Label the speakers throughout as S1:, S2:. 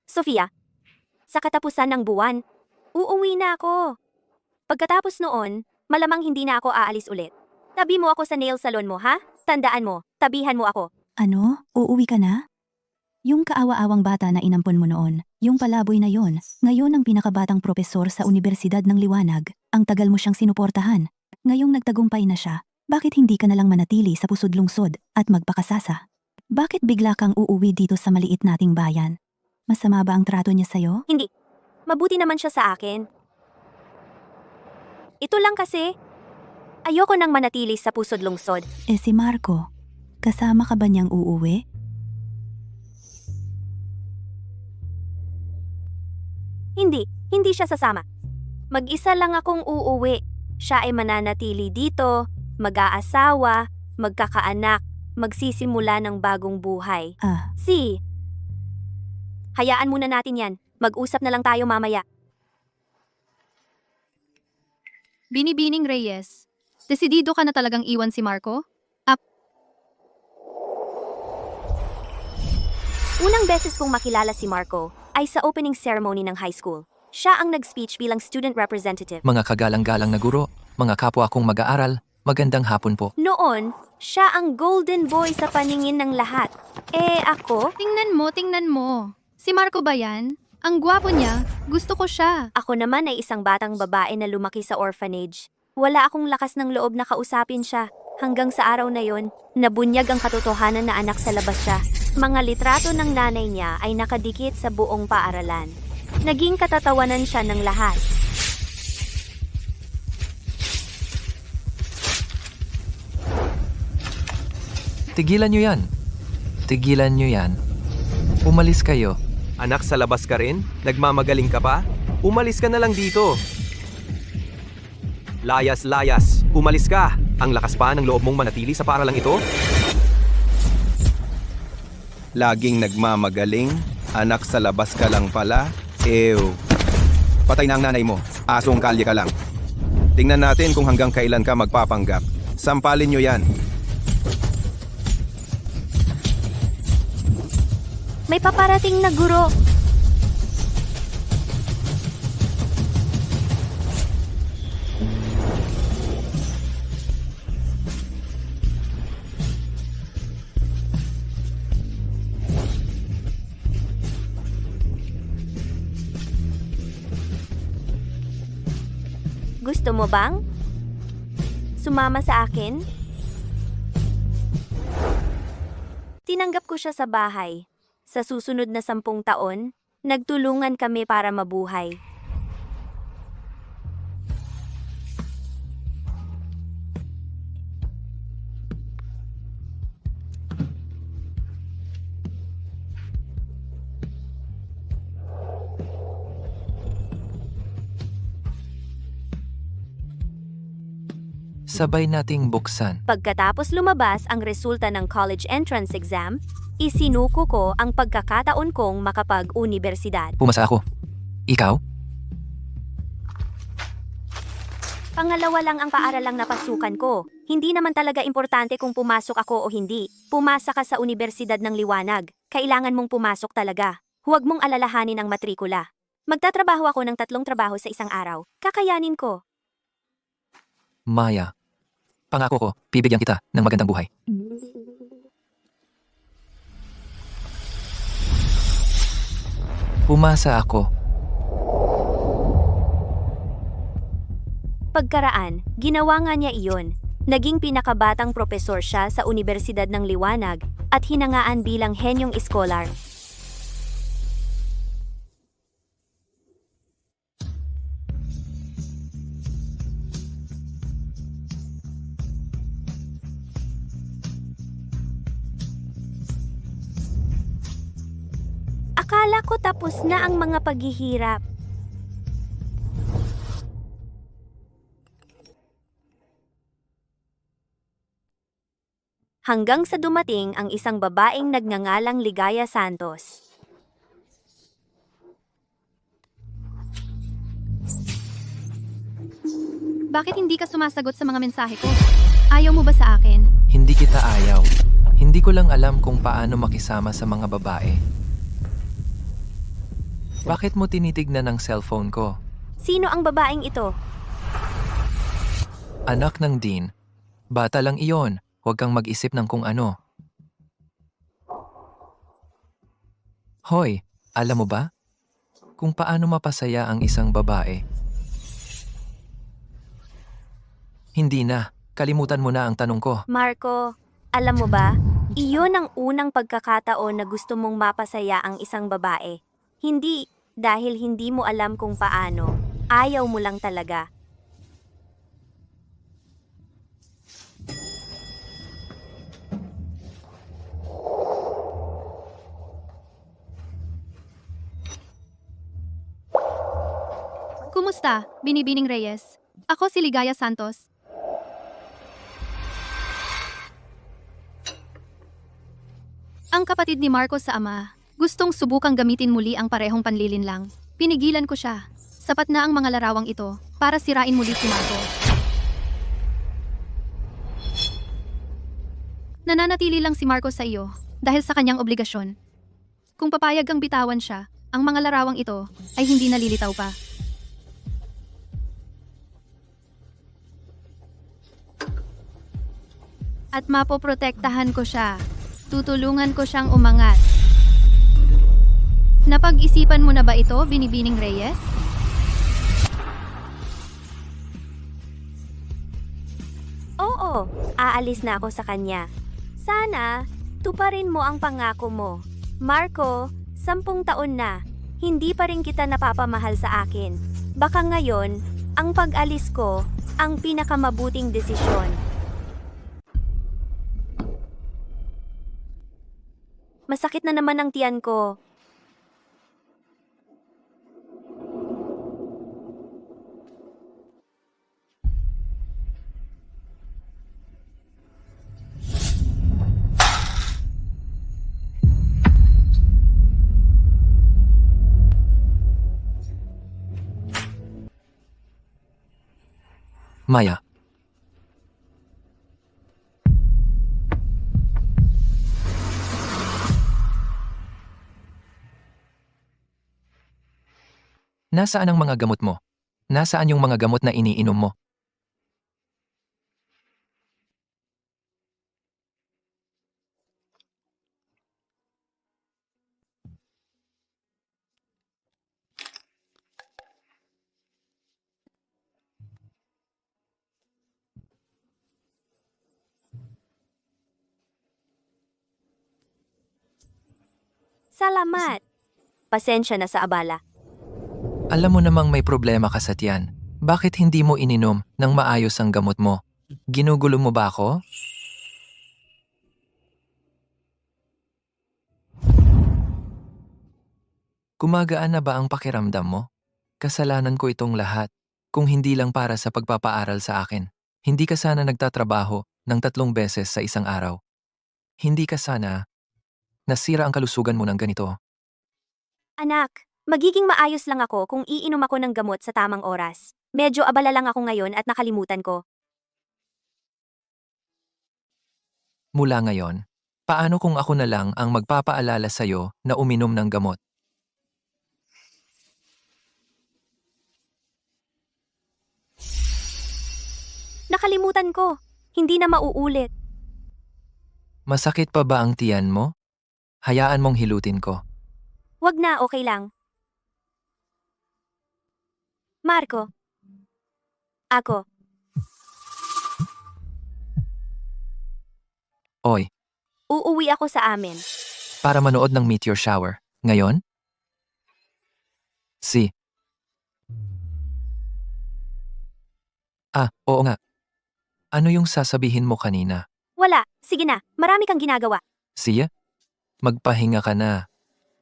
S1: Sofia, sa katapusan ng buwan, uuwi na ako. Pagkatapos noon, malamang hindi na ako aalis ulit. Tabi mo ako sa nail salon mo, ha? Tandaan mo, tabihan mo ako.
S2: Ano? Uuwi ka na? Yung kaawa-awang bata na inampon mo noon, yung palaboy na yon, ngayon ang pinakabatang propesor sa Unibersidad ng Liwanag, ang tagal mo siyang sinuportahan. Ngayong nagtagumpay na siya, bakit hindi ka nalang manatili sa pusod lungsod at magpakasasa? Bakit bigla kang uuwi dito sa maliit nating bayan? Masama ba ang trato niya sa'yo?
S1: Hindi. Mabuti naman siya sa akin. Ito lang kasi. Ayoko nang manatili sa pusod lungsod.
S2: Eh si Marco, kasama ka ba niyang uuwi?
S1: Hindi siya sasama. Mag-isa lang akong uuwi. Siya ay mananatili dito, mag-aasawa, magkakaanak, magsisimula ng bagong buhay. Hayaan muna natin yan. Mag-usap na lang tayo mamaya.
S3: Binibining Reyes, desidido ka na talagang iwan si Marco?
S1: Unang beses kong makilala si Marco ay sa opening ceremony ng high school. Siya ang nag-speech bilang student representative.
S4: Mga kagalang-galang na guro, mga kapwa kong mag-aaral, magandang hapon po.
S1: Noon, siya ang golden boy sa paningin ng lahat. Eh ako,
S3: Tingnan mo. Si Marco ba yan? Ang gwapo niya, gusto ko siya.
S1: ako naman ay isang batang babae na lumaki sa orphanage. Wala akong lakas ng loob na kausapin siya. Hanggang sa araw na yon, nabunyag ang katotohanan na anak sa labas siya. Mga litrato ng nanay niya ay nakadikit sa buong paaralan. Naging katatawanan siya ng lahat.
S4: Tigilan nyo yan. Tigilan nyo yan. Umalis kayo.
S5: Anak, sa labas ka rin? Nagmamagaling ka pa? Umalis ka na lang dito. Layas. Umalis ka. Ang lakas pa ng loob mong manatili sa paaralang ito?
S6: Laging nagmamagaling, anak sa labas ka lang pala, ew. Patay na ang nanay mo, asong kalye ka lang. Tingnan natin kung hanggang kailan ka magpapanggap. Sampalin nyo yan.
S1: May paparating na guro. Gusto mo bang sumama sa akin? Tinanggap ko siya sa bahay. Sa susunod na 10 taon, nagtulungan kami para mabuhay.
S4: Sabay nating buksan.
S1: Pagkatapos lumabas ang resulta ng college entrance exam, isinuko ko ang pagkakataon kong makapag-unibersidad.
S4: Pumasa ako. Ikaw?
S1: Pangalawa lang ang paaralang napasukan ko. Hindi naman talaga importante kung pumasok ako o hindi. Pumasa ka sa Unibersidad ng Liwanag. Kailangan mong pumasok talaga. Huwag mong alalahanin ang matrikula. Magtatrabaho ako ng 3 trabaho sa isang araw. Kakayanin ko.
S4: Maya. Pangako ko, bibigyan kita ng magandang buhay. Pumasa ako.
S1: Pagkaraan, ginawa nga niya iyon. Naging pinakabatang propesor siya sa Unibersidad ng Liwanag at hinangaan bilang henyong iskolar. Akala ko tapos na ang mga paghihirap. Hanggang sa dumating ang isang babaeng nagngangalang Ligaya Santos.
S3: Bakit hindi ka sumasagot sa mga mensahe ko? Ayaw mo ba sa akin?
S4: Hindi kita ayaw. Hindi ko lang alam kung paano makisama sa mga babae. Bakit mo tinitignan ang cellphone ko?
S1: Sino ang babaeng ito?
S4: Anak ng Dean. Bata lang iyon. Huwag kang mag-isip ng kung ano. Hoy, alam mo ba? Kung paano mapasaya ang isang babae. Hindi na. Kalimutan mo na ang tanong ko.
S1: Marco, alam mo ba? Iyon ang unang pagkakataon na gusto mong mapasaya ang isang babae. Hindi dahil hindi mo alam kung paano. Ayaw mo lang talaga.
S3: Kumusta, Binibining Reyes? Ako si Ligaya Santos. Ang kapatid ni Marco sa ama, gustong subukang gamitin muli ang parehong panlilinlang. Pinigilan ko siya. Sapat na ang mga larawang ito para sirain muli si Marco. Nananatili lang si Marco sa iyo dahil sa kanyang obligasyon. Kung papayag ang bitawan siya, ang mga larawang ito ay hindi nalilitaw pa. At mapoprotektahan ko siya. Tutulungan ko siyang umangat. Napag-isipan mo na ba ito, Binibining Reyes?
S1: Oo, aalis na ako sa kanya. Sana, tuparin mo ang pangako mo. Marco, 10 taon na, hindi pa rin kita napapamahal sa akin. Baka ngayon, ang pag-alis ko, ang pinakamabuting desisyon. Masakit na naman ang tiyan ko.
S4: Maya. Nasaan ang mga gamot mo? Nasaan yung mga gamot na iniinom mo?
S1: Salamat. Pasensya na sa abala.
S4: Alam mo namang may problema ka sa tiyan. Bakit hindi mo ininom ng maayos ang gamot mo? Ginugulo mo ba ako? Gumagaan na ba ang pakiramdam mo? Kasalanan ko itong lahat, kung hindi lang para sa pagpapaaral sa akin. Hindi ka sana nagtatrabaho ng 3 beses sa isang araw. Hindi ka sana nasira ang kalusugan mo ng ganito.
S1: Anak, magiging maayos lang ako kung iinom ako ng gamot sa tamang oras. Medyo abala lang ako ngayon at nakalimutan ko.
S4: Mula ngayon, paano kung ako na lang ang magpapaalala sa'yo na uminom ng gamot?
S1: Nakalimutan ko. Hindi na mauulit.
S4: Masakit pa ba ang tiyan mo? Hayaan mong hilutin ko.
S1: Wag na, okay lang. Marco. Ako.
S4: Oy,
S1: Uuwi ako sa amin.
S4: para manood ng meteor shower. Ngayon? Si. Oo nga. Ano yung sasabihin mo kanina?
S1: Wala. Sige na. Marami kang ginagawa.
S4: Siya? Magpahinga ka na.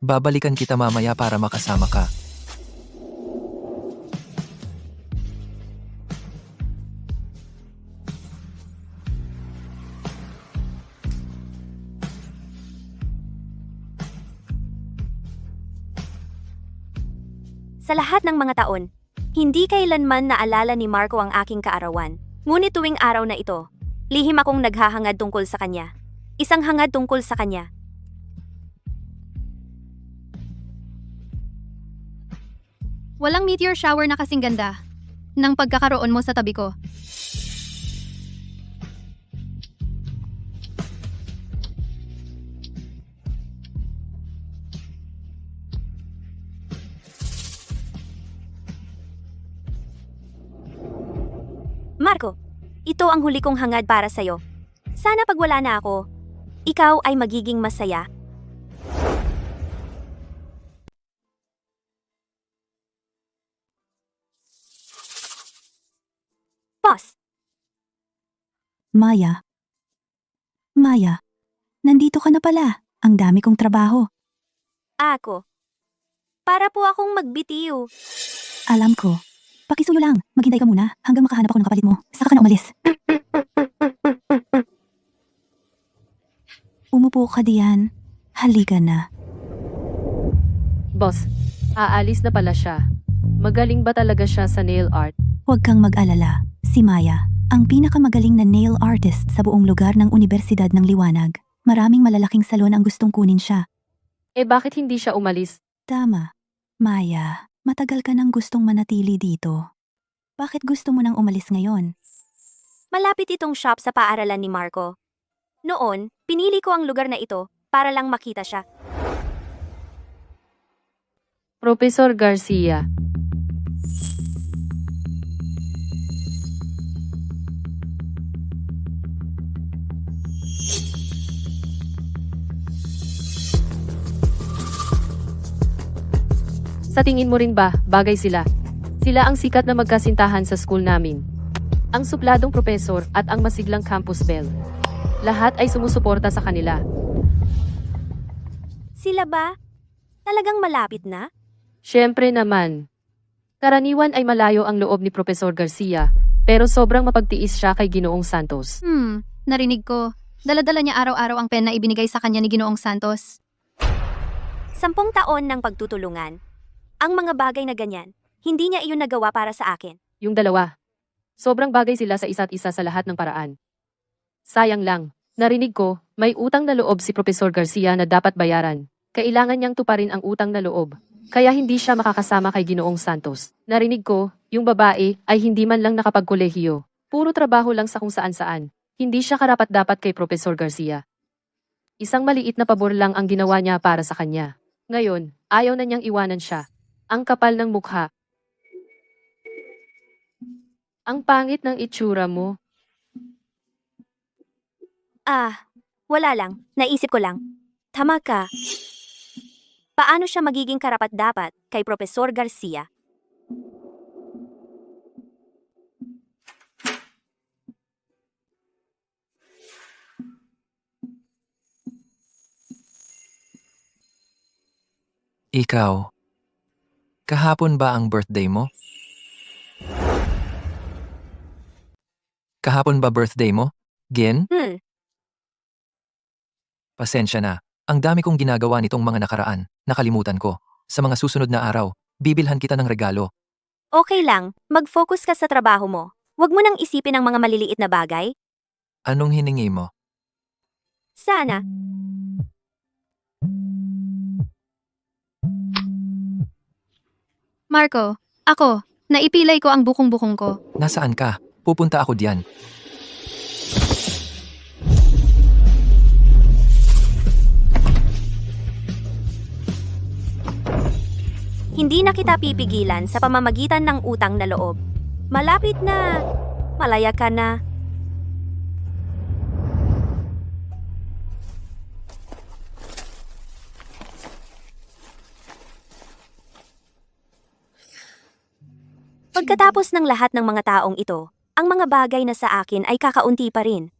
S4: Babalikan kita mamaya para makasama ka.
S1: Sa lahat ng mga taon, hindi kailanman naalala ni Marco ang aking kaarawan. Ngunit tuwing araw na ito, lihim akong naghahangad tungkol sa kanya. Isang hangad tungkol sa kanya.
S3: Walang meteor shower na kasing ganda ng pagkakaroon mo sa tabi ko.
S1: Marco, ito ang huli kong hangad para sa'yo. Sana pag wala na ako, ikaw ay magiging masaya. Boss,
S2: Maya. Maya, nandito ka na pala. Ang dami kong trabaho.
S1: ako. Para po akong magbitiw.
S2: Alam ko. Pakisuyo lang. Maghintay ka muna hanggang makahanap ako ng kapalit mo. Saka ka na umalis. Umupo ka diyan. Halika na.
S7: Boss, aalis na pala siya. Magaling ba talaga siya sa nail art?
S2: Huwag kang mag-alala. Si Maya, ang pinakamagaling na nail artist sa buong lugar ng Universidad ng Liwanag. Maraming malalaking salon ang gustong kunin siya.
S7: Eh bakit hindi siya umalis?
S2: Tama. Maya, matagal ka nang gustong manatili dito. Bakit gusto mo nang umalis ngayon?
S1: Malapit itong shop sa paaralan ni Marco. Noon, pinili ko ang lugar na ito para lang makita siya.
S7: Professor Garcia. Sa tingin mo rin ba, bagay sila? Sila ang sikat na magkasintahan sa school namin. Ang supladong profesor at ang masiglang campus belle. Lahat ay sumusuporta sa kanila.
S1: Sila ba? Talagang malapit na?
S7: Siyempre naman. Karaniwan ay malayo ang loob ni Professor Garcia, pero sobrang mapagtiis siya kay Ginoong Santos.
S3: Narinig ko. Dala-dala niya araw-araw ang pen na ibinigay sa kanya ni Ginoong Santos.
S1: 10 taon ng pagtutulungan. Ang mga bagay na ganyan, hindi niya iyon nagawa para sa akin.
S7: Yung dalawa. Sobrang bagay sila sa isa't isa sa lahat ng paraan. Sayang lang, narinig ko, may utang na loob si Professor Garcia na dapat bayaran. Kailangan niyang tuparin ang utang na loob. Kaya hindi siya makakasama kay Ginoong Santos. Narinig ko, yung babae ay hindi man lang nakapagkolehiyo. Puro trabaho lang sa kung saan-saan. Hindi siya karapat-dapat kay Professor Garcia. Isang maliit na pabor lang ang ginawa niya para sa kanya. Ngayon, ayaw na niyang iwanan siya. Ang kapal ng mukha. Ang pangit ng itsura mo.
S1: Wala lang. Naisip ko lang. Tama ka. Paano siya magiging karapat-dapat kay Professor Garcia?
S4: Ikaw. Kahapon ba ang birthday mo? Kahapon ba birthday mo? Gin? Pasensya na. Ang dami kong ginagawa nitong mga nakaraan. Nakalimutan ko. Sa mga susunod na araw, bibilhan kita ng regalo.
S1: Okay lang. Mag-focus ka sa trabaho mo. Huwag mo nang isipin ang mga maliliit na bagay.
S4: Anong hiningi mo?
S1: Sana.
S3: Marco, ako, naipilay ko ang bukong-bukong ko.
S4: Nasaan ka? Pupunta ako diyan.
S1: Hindi na kita pipigilan sa pamamagitan ng utang na loob. Malapit na. Malaya ka na. Pagkatapos ng lahat ng mga taong ito, ang mga bagay na sa akin ay kakaunti pa rin.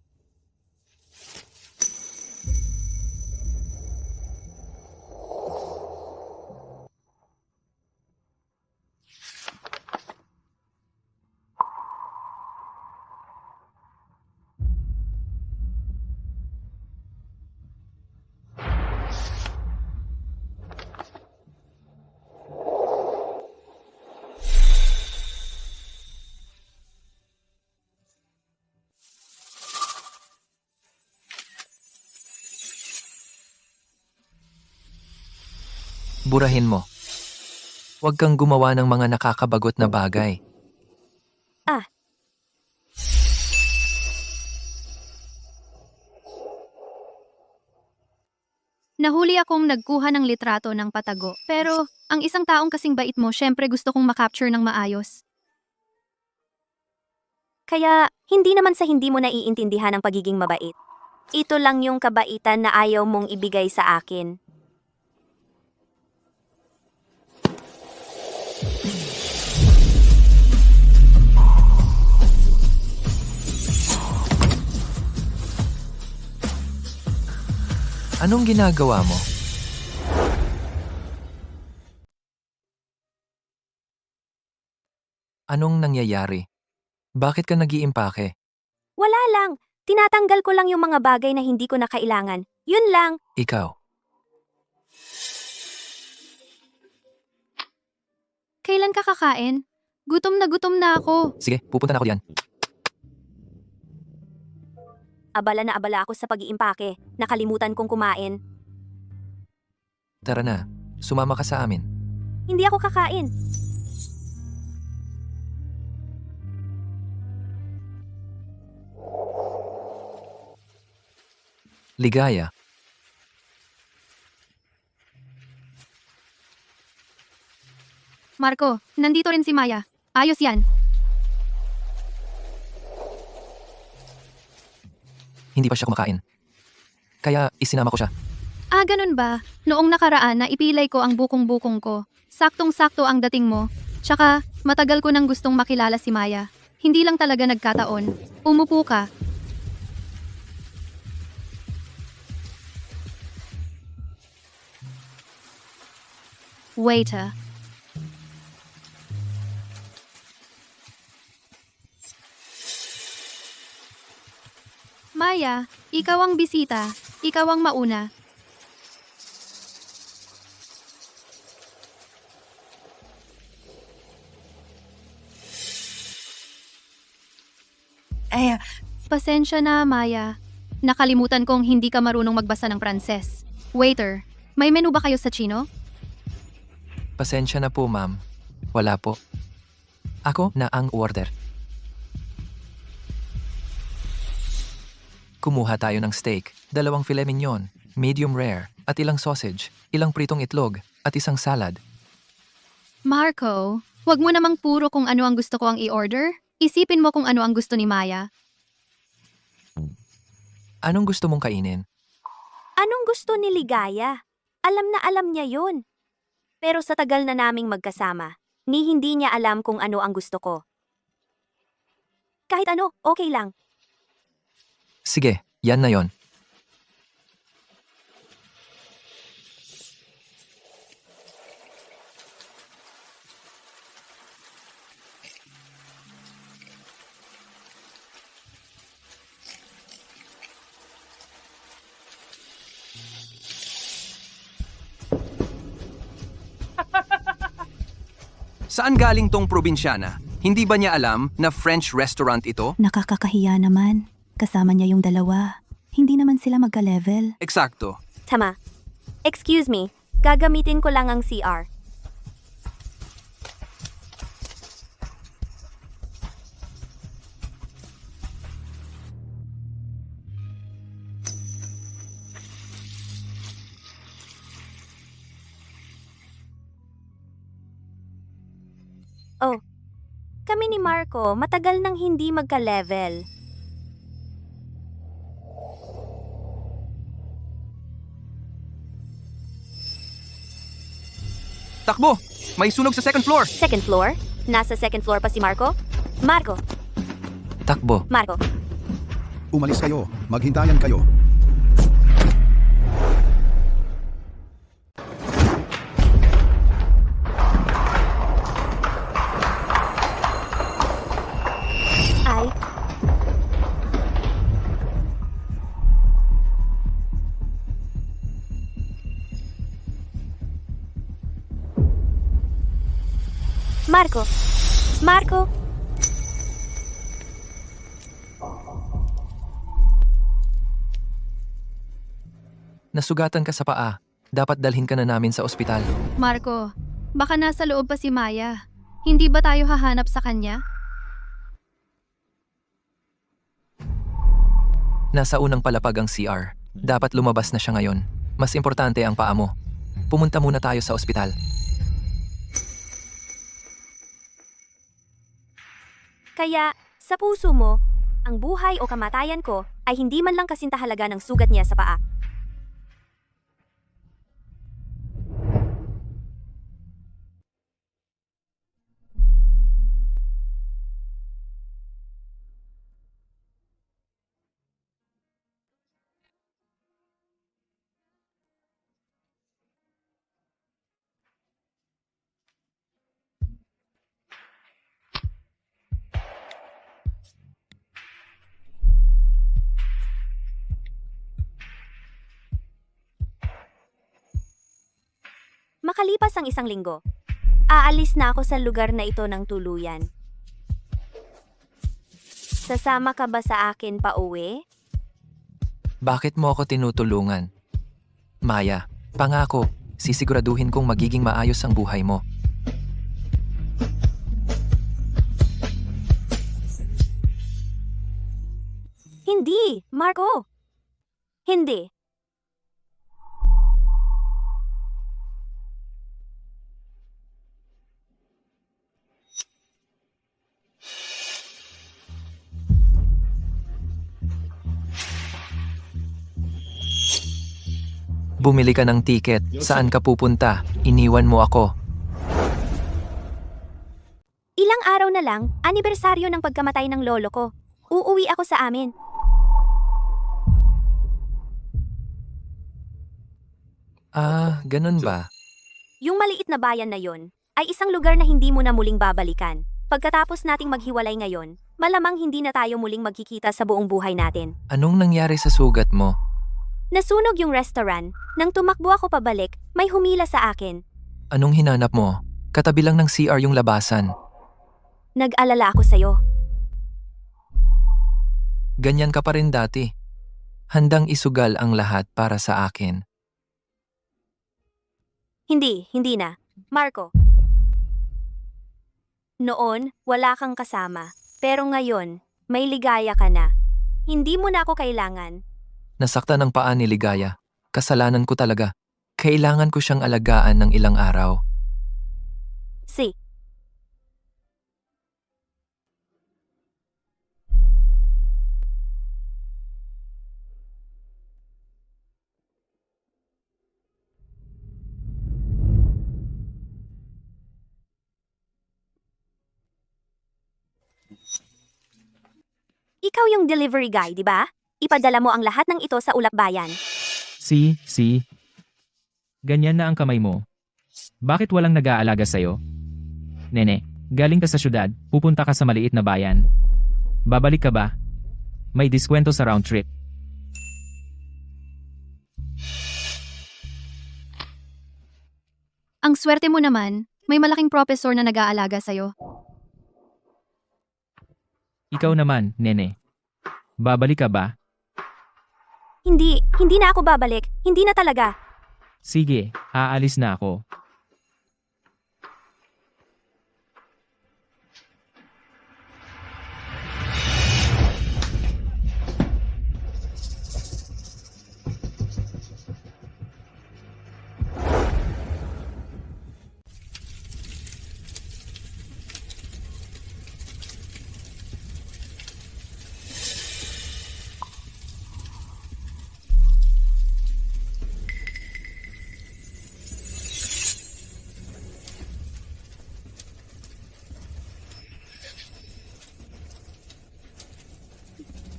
S4: Burahin mo. Huwag kang gumawa ng mga nakakabagot na bagay.
S3: Nahuli akong nagkuha ng litrato ng patago. Pero, ang isang taong kasing bait mo, syempre gusto kong makapture ng maayos.
S1: Kaya, hindi naman sa hindi mo naiintindihan ang pagiging mabait. Ito lang yung kabaitan na ayaw mong ibigay sa akin.
S4: Anong ginagawa mo? Anong nangyayari? Bakit ka nag-iimpake?
S1: Wala lang. Tinatanggal ko lang yung mga bagay na hindi ko na kailangan. Yun lang.
S4: Ikaw.
S3: Kailan ka kakain? Gutom na ako.
S4: Sige, pupunta na ako diyan.
S1: Abala na abala ako sa pag-iimpake. Nakalimutan kong kumain.
S4: Tara na, sumama ka sa amin.
S1: Hindi ako kakain.
S4: Ligaya.
S3: Marco, nandito rin si Maya. Ayos yan.
S4: Hindi pa siya kumakain. Kaya isinama ko siya.
S3: Ah, ganun ba? Noong nakaraan na ipilay ko ang bukong-bukong ko. Saktong-sakto ang dating mo. Tsaka, matagal ko nang gustong makilala si Maya. Hindi lang talaga nagkataon. Umupo ka. Waiter. Maya, ikaw ang bisita. Ikaw ang mauna. Pasensya na, Maya. Nakalimutan kong hindi ka marunong magbasa ng Pranses. Waiter, may menu ba kayo sa Chino?
S4: Pasensya na po, ma'am. Wala po. Ako na ang order. Kumuha tayo ng steak, 2 filet mignon, medium rare, at ilang sausage, ilang pritong itlog, at isang salad.
S3: Marco, wag mo namang puro kung ano ang gusto ko ang i-order. Isipin mo kung ano ang gusto ni Maya.
S4: Anong gusto mong kainin?
S1: Anong gusto ni Ligaya? Alam na alam niya yun. Pero sa tagal na naming magkasama, hindi niya alam kung ano ang gusto ko. Kahit ano, okay lang.
S4: Sige, yan na yon.
S5: Saan galing tong probinsyana? Hindi ba niya alam na French restaurant ito?
S2: Nakakakahiya naman. Kasama niya yung dalawa. Hindi naman sila magka-level.
S5: Eksakto.
S1: Tama. Excuse me, gagamitin ko lang ang CR. Oh, kami ni Marco matagal nang hindi magka-level.
S5: Takbo! May sunog sa second floor!
S1: Second floor? Nasa second floor pa si Marco? Marco,
S4: Takbo.
S1: Marco.
S8: Umalis kayo. Maghintayan kayo.
S1: Ay, Marco. Marco.
S4: Nasugatan ka sa paa. Dapat dalhin ka na namin sa ospital.
S3: Marco, Baka nasa loob pa si Maya. Hindi ba tayo hahanap sa kanya?
S4: Nasa unang palapag ang CR. Dapat lumabas na siya ngayon. Mas importante ang paa mo. Pumunta muna tayo sa ospital.
S1: Kaya, sa puso mo, ang buhay o kamatayan ko ay hindi man lang kasintahalaga ng sugat niya sa paa. Makalipas ang isang linggo, aalis na ako sa lugar na ito ng tuluyan. Sasama ka ba sa akin pa uwi?
S4: Bakit mo ako tinutulungan? Maya, pangako, sisiguraduhin kong magiging maayos ang buhay mo.
S1: Hindi, Marco. Hindi.
S4: Bumili ka ng tiket. Saan ka pupunta? Iniwan mo ako.
S1: Ilang araw na lang, anibersaryo ng pagkamatay ng lolo ko. Uuwi ako sa amin.
S4: Ah, ganun ba?
S1: Yung maliit na bayan na yon ay isang lugar na hindi mo na muling babalikan. Pagkatapos nating maghiwalay ngayon, malamang hindi na tayo muling magkikita sa buong buhay natin.
S4: Anong nangyari sa sugat mo?
S1: Nasunog yung restaurant. Nang tumakbo ako pabalik, may humila sa akin.
S4: Anong hinanap mo? Katabi lang ng CR yung labasan.
S1: Nag-alala ako sa'yo.
S4: Ganyan ka pa rin dati. Handang isugal ang lahat para sa akin.
S1: Hindi na. Marco. Noon, wala kang kasama. Pero ngayon, may ligaya ka na. Hindi mo na ako kailangan.
S4: Nasaktan ang paa ni Ligaya. Kasalanan ko talaga. Kailangan ko siyang alagaan ng ilang araw.
S1: Si. Ikaw yung delivery guy, di ba? Ipadala mo ang lahat ng ito sa Ulapbayan.
S9: Si. Ganyan na ang kamay mo. Bakit walang nag-aalaga sa'yo? Nene, galing ka sa syudad, pupunta ka sa maliit na bayan. Babalik ka ba? May diskwento sa round trip.
S3: Ang swerte mo naman, may malaking professor na nag-aalaga sa'yo.
S9: Ikaw naman, Nene. Babalik ka ba?
S1: Hindi na ako babalik. Hindi na talaga.
S9: Sige, aalis na ako.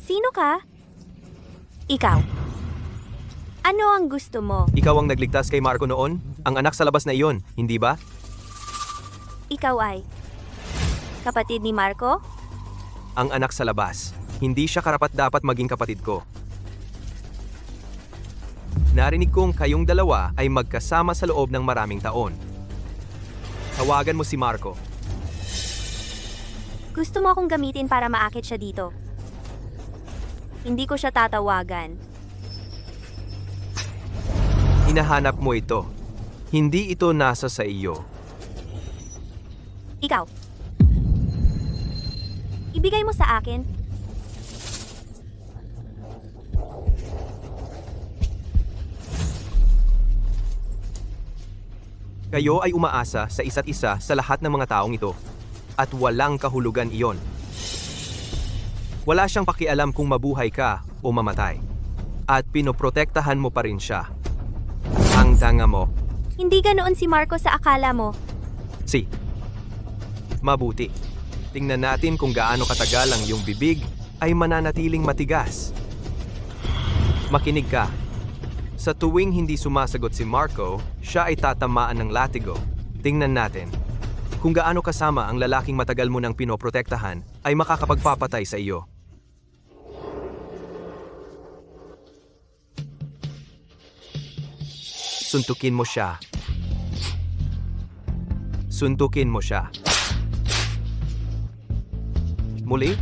S1: Sino ka? Ikaw. Ano ang gusto mo?
S5: Ikaw ang nagligtas kay Marco noon? Ang anak sa labas na iyon, hindi ba?
S1: Ikaw ay kapatid ni Marco?
S5: Ang anak sa labas. Hindi siya karapat-dapat maging kapatid ko. Narinig kong kayong dalawa ay magkasama sa loob ng maraming taon. Tawagan mo si Marco.
S1: Gusto mo akong gamitin para maakit siya dito. Hindi ko siya tatawagan.
S5: Hinahanap mo ito. Hindi ito nasa sa iyo.
S1: Ikaw. Ibigay mo sa akin.
S5: Kayo ay umaasa sa isa't isa sa lahat ng mga taong ito. At walang kahulugan iyon. Wala siyang pakialam kung mabuhay ka o mamatay. At pinoprotektahan mo pa rin siya. Ang tanga mo.
S1: Hindi ganoon si Marco sa akala mo.
S5: Si. Mabuti. Tingnan natin kung gaano katagal ang iyong bibig ay mananatiling matigas. Makinig ka. Sa tuwing hindi sumasagot si Marco, siya ay tatamaan ng latigo. Tingnan natin. Kung gaano kasama ang lalaking matagal mo nang pinoprotektahan ay makakapagpapatay sa iyo. Suntukin mo siya. Suntukin mo siya. Muli?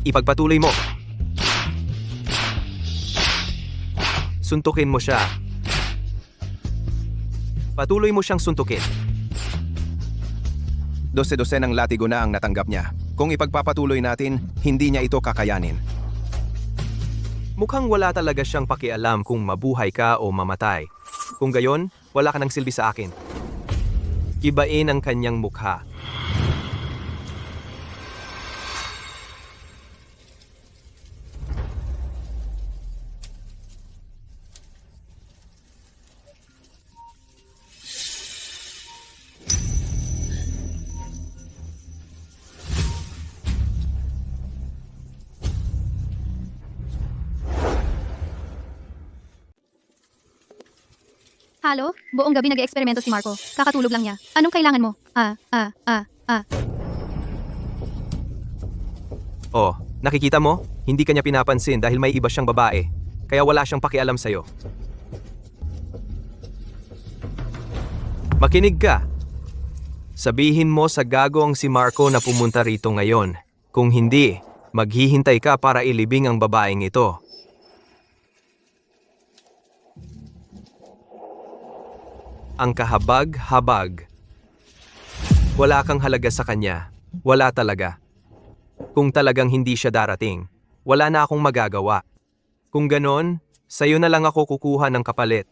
S5: Ipagpatuloy mo. Suntukin mo siya. Patuloy mo siyang suntukin.
S6: 12 ng latigo na ang natanggap niya. Kung ipagpapatuloy natin, hindi niya ito kakayanin.
S5: Mukhang wala talaga siyang pakialam kung mabuhay ka o mamatay. Kung gayon, wala ka ng silbi sa akin. Ibain ang kanyang mukha.
S3: Halo? Buong gabi nag-eksperimento si Marco. Kakatulog lang niya. Anong kailangan mo?
S5: Oh, nakikita mo? Hindi kanya pinapansin dahil may iba siyang babae. Kaya wala siyang pakialam sa'yo. Makinig ka. Sabihin mo sa gagong si Marco na pumunta rito ngayon. Kung hindi, maghihintay ka para ilibing ang babaeng ito. Ang kahabag-habag. Wala kang halaga sa kanya. Wala talaga. Kung talagang hindi siya darating, wala na akong magagawa. Kung ganon, sa'yo na lang ako kukuha ng kapalit.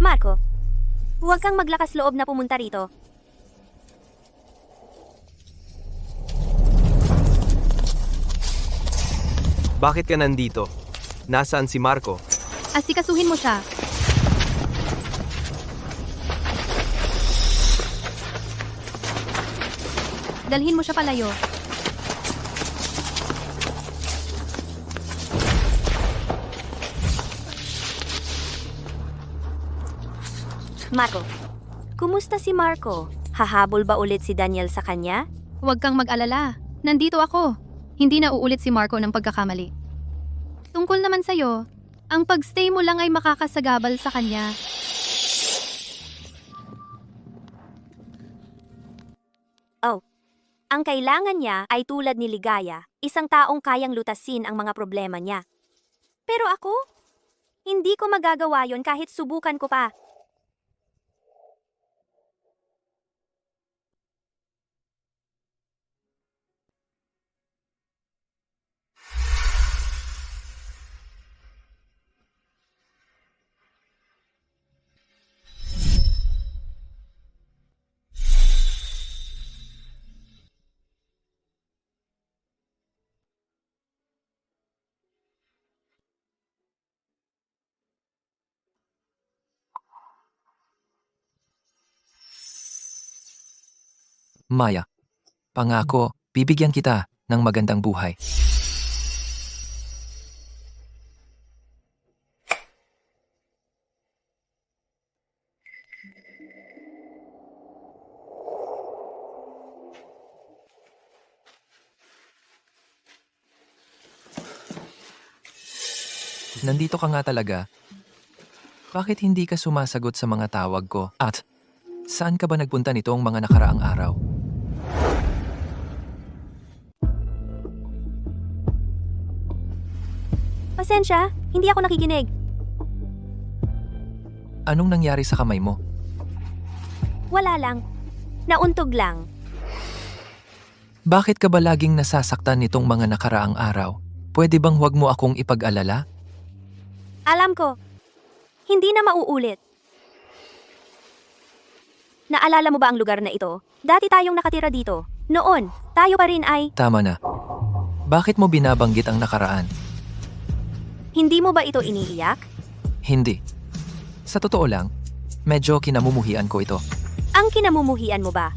S1: Marco, huwag kang maglakas loob na pumunta rito.
S5: Bakit ka nandito? Nasaan si Marco?
S3: Asikasuhin mo siya. Dalhin mo siya palayo.
S1: Marco, kumusta si Marco? Hahabol ba ulit si Daniel sa kanya?
S3: Huwag kang mag-alala. Nandito ako. Hindi na uulit si Marco ng pagkakamali. Tungkol naman sa'yo, ang pagstay mo lang ay makakasagabal sa kanya.
S1: Ang kailangan niya ay tulad ni Ligaya, isang taong kayang lutasin ang mga problema niya. Pero ako? Hindi ko magagawa yon kahit subukan ko pa.
S4: Maya, pangako, bibigyan kita ng magandang buhay. Nandito ka nga talaga. Bakit hindi ka sumasagot sa mga tawag ko? At saan ka ba nagpunta nitong mga nakaraang araw?
S1: Pasensya, hindi ako nakikinig.
S4: Anong nangyari sa kamay mo?
S1: Wala lang. Nauntog lang.
S4: Bakit ka ba laging nasasaktan nitong mga nakaraang araw? Pwede bang huwag mo akong ipag-alala?
S1: Alam ko. Hindi na mauulit. Naalala mo ba ang lugar na ito? Dati tayong nakatira dito. Noon, tayo pa rin ay...
S4: Tama na. Bakit mo binabanggit ang nakaraan?
S1: Hindi mo ba ito iniiyak?
S4: Hindi. Sa totoo lang, medyo kinamumuhian ko ito.
S1: Ang kinamumuhian mo ba?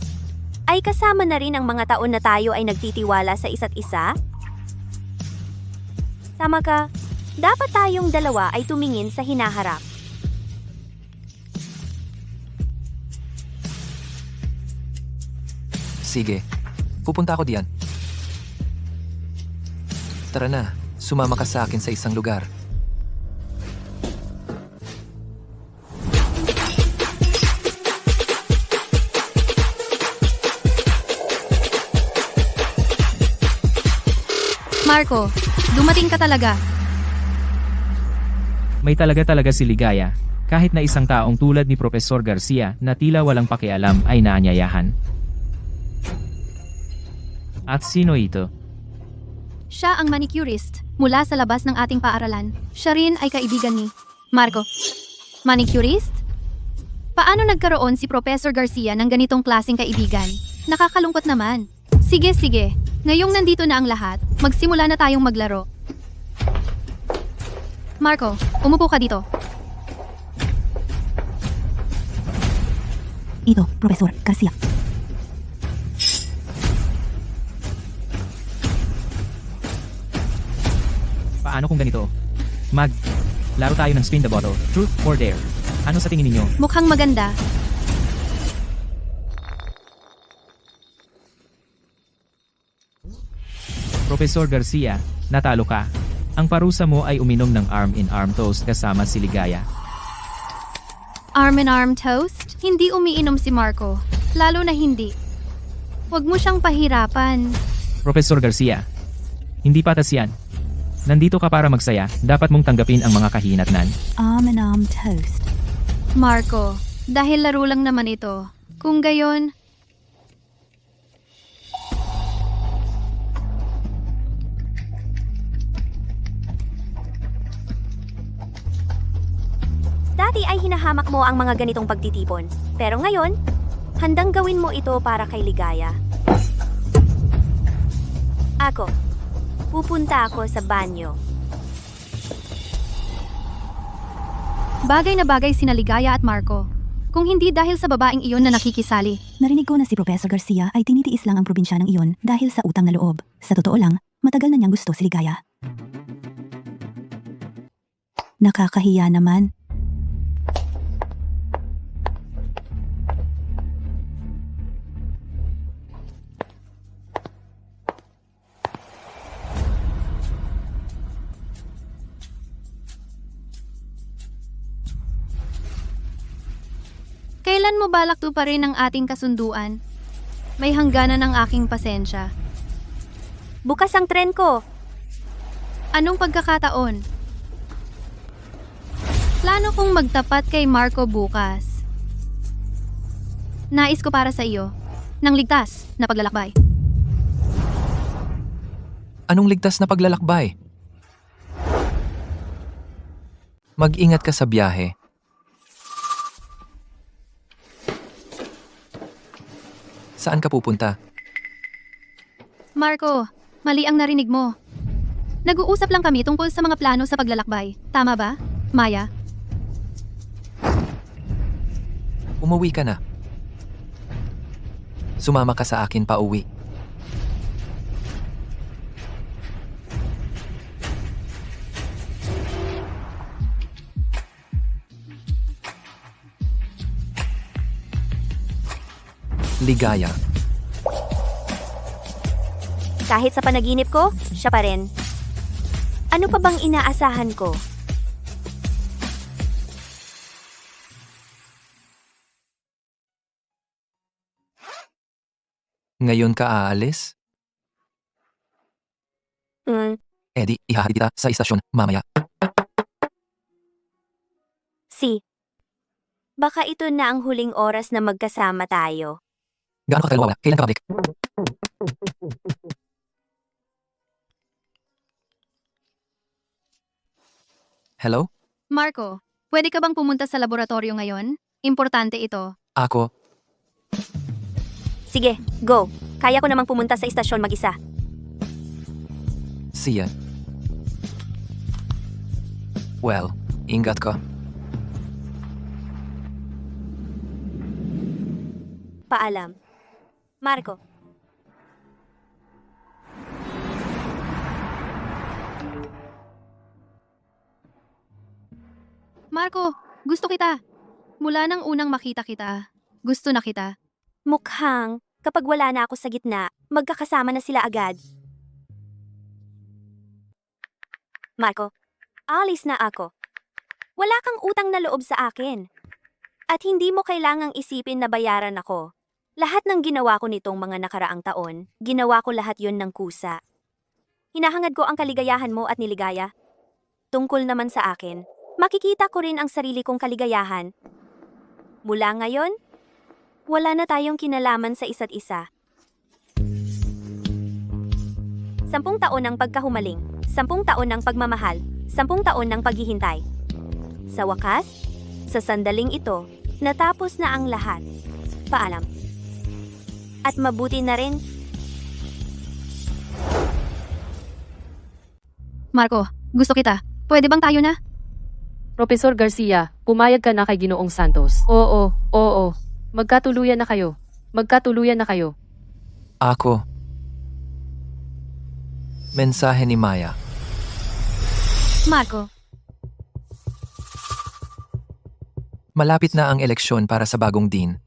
S1: Ay kasama na rin ang mga taon na tayo ay nagtitiwala sa isa't isa? Tama ka. Dapat tayong dalawa ay tumingin sa hinaharap.
S4: Sige, pupunta ako diyan. Tara na, sumama ka sa akin sa isang lugar.
S3: Marco, dumating ka talaga.
S9: May talaga si Ligaya, kahit na isang taong tulad ni Profesor Garcia na tila walang pakialam ay naanyayahan. At sino ito?
S3: Siya ang manicurist mula sa labas ng ating paaralan. Siya rin ay kaibigan ni Marco. Manicurist? Paano nagkaroon si Professor Garcia ng ganitong klaseng kaibigan? Nakakalungkot naman. Sige. Ngayong nandito na ang lahat, magsimula na tayong maglaro. Marco, umupo ka dito.
S2: Ito, Profesor Garcia.
S9: Paano kung ganito? Laro tayo ng spin the bottle, truth or dare. Ano sa tingin ninyo?
S3: Mukhang maganda.
S9: Profesor Garcia, natalo ka. Ang parusa mo ay uminom ng arm-in-arm toast kasama si Ligaya.
S3: Arm-in-arm toast? Hindi umiinom si Marco. Lalo na hindi. Huwag mo siyang pahirapan.
S9: Profesor Garcia, hindi patas yan. Nandito ka para magsaya, dapat mong tanggapin ang mga kahinatnan.
S2: Arm-in-arm toast.
S3: Marco, dahil laro lang naman ito. Kung gayon,
S1: Dati ay hinahamak mo ang mga ganitong pagtitipon. Pero ngayon, handang gawin mo ito para kay Ligaya. Ako, pupunta ako sa banyo.
S3: bagay na bagay sina Ligaya at Marco. Kung hindi dahil sa babaeng iyon na nakikisali.
S2: Narinig ko na si Professor Garcia ay tinitiis lang ang probinsya ng iyon dahil sa utang na loob. Sa totoo lang, matagal na niyang gusto si Ligaya. Nakakahiya naman.
S3: Kailan mo balak tuparin ang ating kasunduan? May hangganan ang aking pasensya.
S1: Bukas ang tren ko.
S3: Anong pagkakataon? Plano kong magtapat kay Marco bukas. Nais ko para sa iyo, ng ligtas na paglalakbay.
S4: Anong ligtas na paglalakbay? Mag-ingat ka sa biyahe. Saan ka pupunta?
S3: Marco, mali ang narinig mo. Nag-uusap lang kami tungkol sa mga plano sa paglalakbay. Tama ba, Maya?
S4: Umuwi ka na. Sumama ka sa akin pa uwi. Ligaya.
S1: Kahit sa panaginip ko, siya pa rin. Ano pa bang inaasahan ko?
S4: Ngayon ka aalis? Eddie, ihahatid kita sa istasyon mamaya.
S1: Si. Baka ito na ang huling oras na magkasama tayo.
S4: Gaano ka katagal mawala? Kailan ka babalik? Hello?
S3: Marco, pwede ka bang pumunta sa laboratorio ngayon? Importante ito.
S4: Ako?
S1: Sige, go. Kaya ko namang pumunta sa istasyon mag-isa.
S4: Siya. Well, ingat ka.
S1: Paalam. Marco.
S3: Marco, gusto kita. Mula nang unang makita kita, gusto na kita.
S1: Mukhang, kapag wala na ako sa gitna, magkakasama na sila agad. Marco, alis na ako. Wala kang utang na loob sa akin. At hindi mo kailangang isipin na bayaran ako. Lahat ng ginawa ko nitong mga nakaraang taon, ginawa ko lahat yon ng kusa. Hinahangad ko ang kaligayahan mo at niligaya. Tungkol naman sa akin, makikita ko rin ang sarili kong kaligayahan. Mula ngayon, wala na tayong kinalaman sa isa't isa. 10 taon ng pagkahumaling, 10 taon ng pagmamahal, 10 taon ng paghihintay. Sa wakas, sa sandaling ito, natapos na ang lahat. Paalam. At mabuti na rin.
S3: Marco, gusto kita. Pwede bang tayo na?
S7: Professor Garcia, pumayag ka na kay Ginoong Santos. Oo. Magkatuluyan na kayo. Magkatuluyan na kayo.
S4: Ako. Mensahe ni Maya.
S3: Marco,
S4: Malapit na ang eleksyon para sa bagong dean.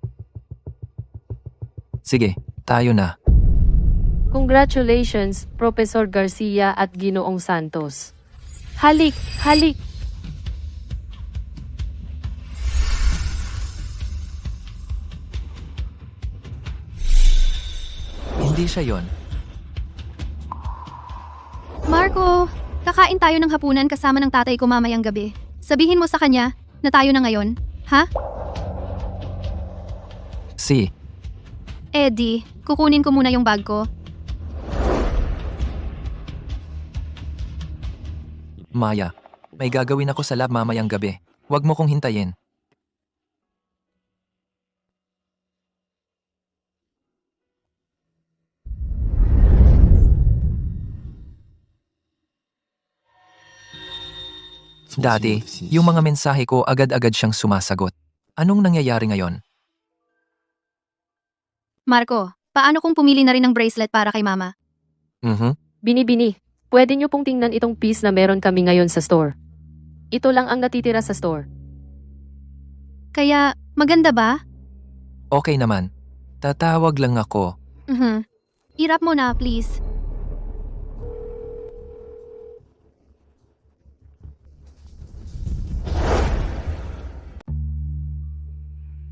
S4: Sige, tayo na.
S7: Congratulations, Professor Garcia at Ginoong Santos. Halik!
S4: Hindi siya yon.
S3: Marco, kakain tayo ng hapunan kasama ng tatay ko mamayang gabi. Sabihin mo sa kanya na tayo na ngayon, ha?
S4: Si,
S3: Eddie, kukunin ko muna yung bag ko.
S4: Maya, may gagawin ako sa lab mamayang gabi. Huwag mo kong hintayin. Dati, yung mga mensahe ko agad-agad siyang sumasagot. Anong nangyayari ngayon?
S3: Marco, paano kung pumili na rin ng bracelet para kay mama?
S7: Bini, pwede niyo pong tingnan itong piece na meron kami ngayon sa store. Ito lang ang natitira sa store.
S3: Kaya, maganda ba?
S4: Okay naman. Tatawag lang ako.
S3: Irap mo na, please.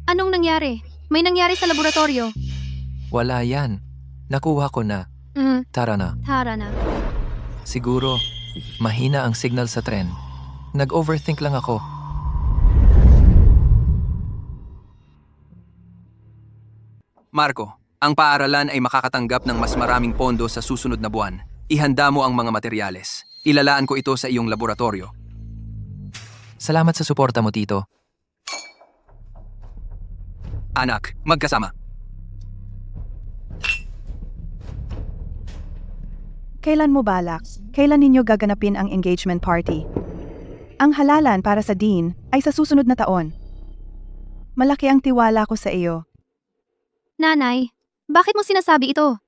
S3: Anong nangyari? May nangyari sa laboratorio.
S4: Wala yan. Nakuha ko na. Tara na.
S3: Tara na.
S4: Siguro, mahina ang signal sa tren. Nag-overthink lang ako.
S5: Marco, ang paaralan ay makakatanggap ng mas maraming pondo sa susunod na buwan. Ihanda mo ang mga materyales. Ilalaan ko ito sa iyong laboratorio.
S4: Salamat sa suporta mo, Tito.
S5: Anak, magkasama.
S10: Kailan mo balak? Kailan ninyo gaganapin ang engagement party? Ang halalan para sa dean ay sa susunod na taon. Malaki ang tiwala ko sa iyo.
S3: Nanay, bakit mo sinasabi ito?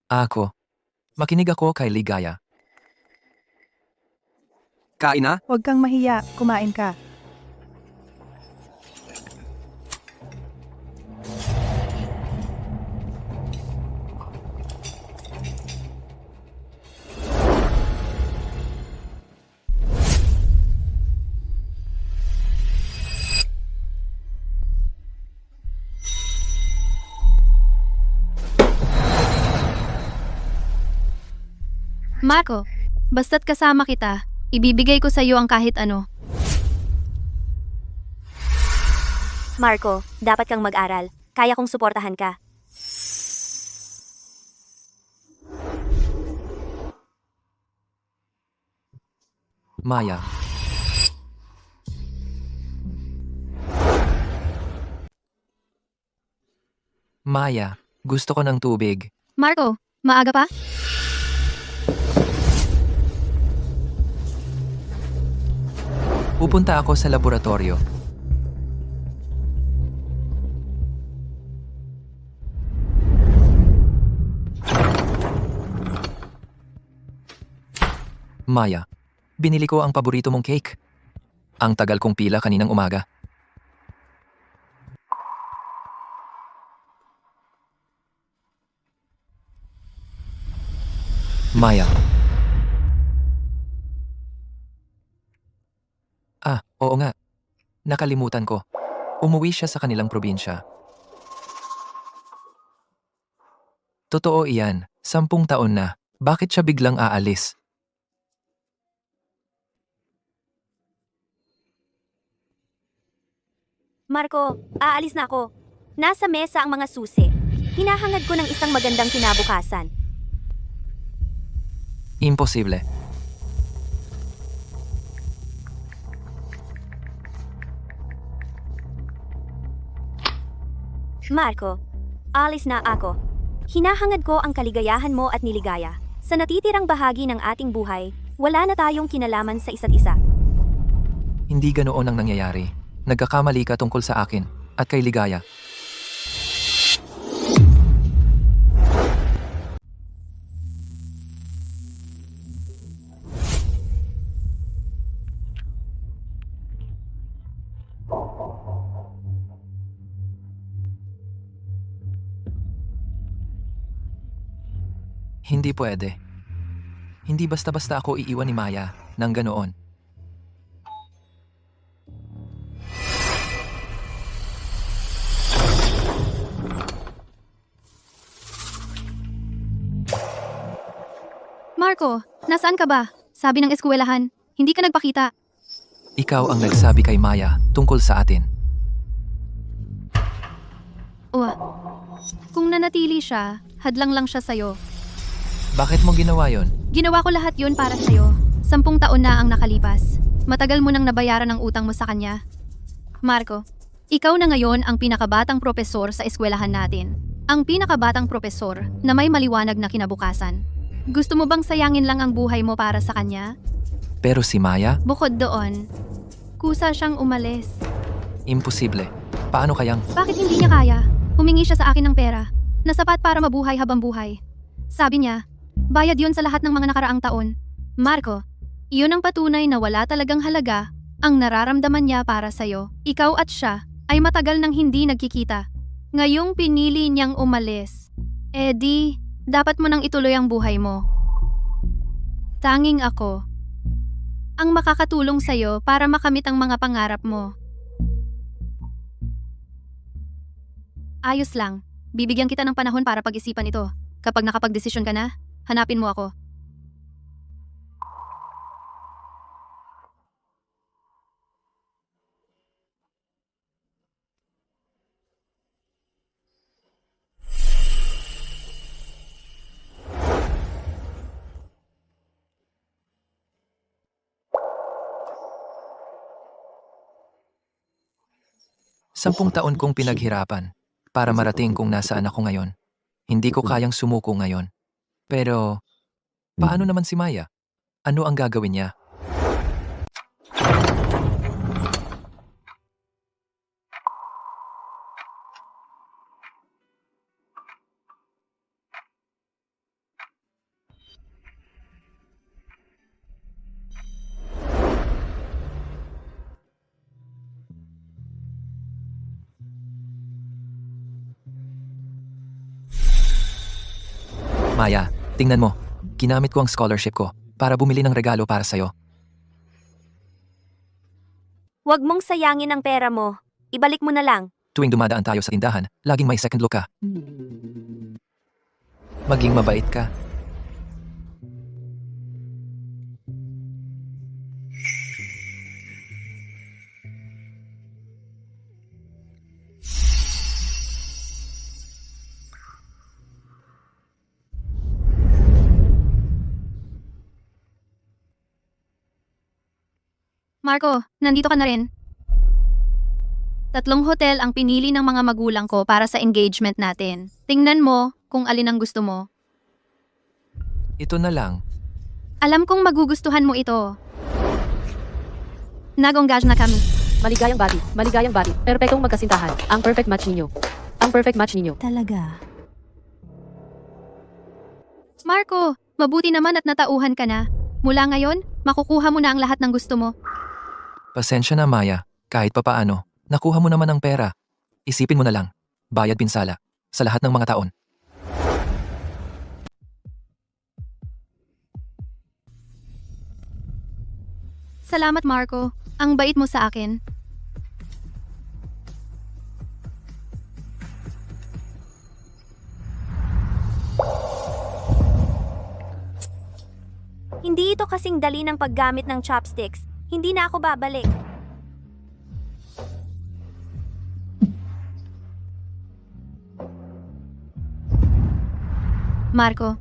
S4: Ako. Makinig ako kay Ligaya.
S5: Kain na?
S10: Huwag kang mahiya, kumain ka.
S3: Marco, basta't kasama kita, ibibigay ko sa iyo ang kahit ano.
S1: Marco, dapat kang mag-aral. Kaya kong suportahan ka.
S4: Maya. Maya, gusto ko ng tubig.
S3: Marco, maaga pa?
S4: Pupunta ako sa laboratorio. Maya, binili ko ang paborito mong cake. Ang tagal kong pila kaninang umaga. Maya. Oo nga. Nakalimutan ko. Umuwi siya sa kanilang probinsya. Totoo iyan, 10 taon na. Bakit siya biglang aalis?
S1: Marco, aalis na ako. Nasa mesa ang mga susi. Hinahangad ko ng isang magandang kinabukasan.
S4: Imposible.
S1: Marco, alis na ako. Hinahangad ko ang kaligayahan mo at niligaya. Sa natitirang bahagi ng ating buhay, wala na tayong kinalaman sa isa't isa.
S4: Hindi ganoon ang nangyayari. Nagkakamali ka tungkol sa akin at kay Ligaya. Hindi pwede. Hindi basta-basta ako iiwan ni Maya nang ganoon.
S3: Marco, nasaan ka ba? Sabi ng eskwelahan, hindi ka nagpakita.
S4: Ikaw ang nagsabi kay Maya tungkol sa atin.
S3: Kung nanatili siya, hadlang lang siya sa'yo.
S4: Bakit mo ginawa yon?
S3: Ginawa ko lahat yun para sa'yo. 10 taon na ang nakalipas. Matagal mo nang nabayaran ang utang mo sa kanya. Marco, ikaw na ngayon ang pinakabatang propesor sa eskwelahan natin. Ang pinakabatang propesor na may maliwanag na kinabukasan. Gusto mo bang sayangin lang ang buhay mo para sa kanya?
S4: Pero si Maya?
S3: Bukod doon, kusa siyang umalis.
S4: Imposible. Paano kayang?
S3: Bakit hindi niya kaya? Humingi siya sa akin ng pera na sapat para mabuhay habang buhay. Sabi niya, bayad yun sa lahat ng mga nakaraang taon. Marco, iyon ang patunay na wala talagang halaga ang nararamdaman niya para sa'yo. Ikaw at siya ay matagal nang hindi nagkikita. Ngayong pinili niyang umalis. Dapat mo nang ituloy ang buhay mo. Tanging ako ang makakatulong sa'yo para makamit ang mga pangarap mo. Ayos lang. Bibigyan kita ng panahon para pag-isipan ito. Kapag nakapag-desisyon ka na, hanapin mo ako.
S4: Sampung taon kong pinaghirapan para marating kung nasaan ako ngayon. Hindi ko kayang sumuko ngayon. Pero, paano naman si Maya? Ano ang gagawin niya? Maya, tingnan mo. Ginamit ko ang scholarship ko para bumili ng regalo para sa'yo.
S1: Huwag mong sayangin ang pera mo. Ibalik mo na lang.
S4: Tuwing dumadaan tayo sa tindahan, laging may second look ka. Maging mabait ka.
S3: Marco, nandito ka na rin. 3 hotel ang pinili ng mga magulang ko para sa engagement natin. Tingnan mo kung alin ang gusto mo.
S4: Ito na lang.
S3: Alam kong magugustuhan mo ito. Nag-engage na kami.
S7: Maligayang bati. Perpektong magkasintahan. Ang perfect match ninyo.
S2: Talaga.
S3: Marco, mabuti naman at natauhan ka na. Mula ngayon, makukuha mo na ang lahat ng gusto mo.
S4: Pasensya na, Maya. Kahit papaano, nakuha mo naman ang pera. Isipin mo na lang. Bayad pinsala. Sa lahat ng mga taon.
S3: Salamat, Marco. Ang bait mo sa akin.
S1: Hindi ito kasing dali ng paggamit ng chopsticks. Hindi na ako babalik.
S3: Marco,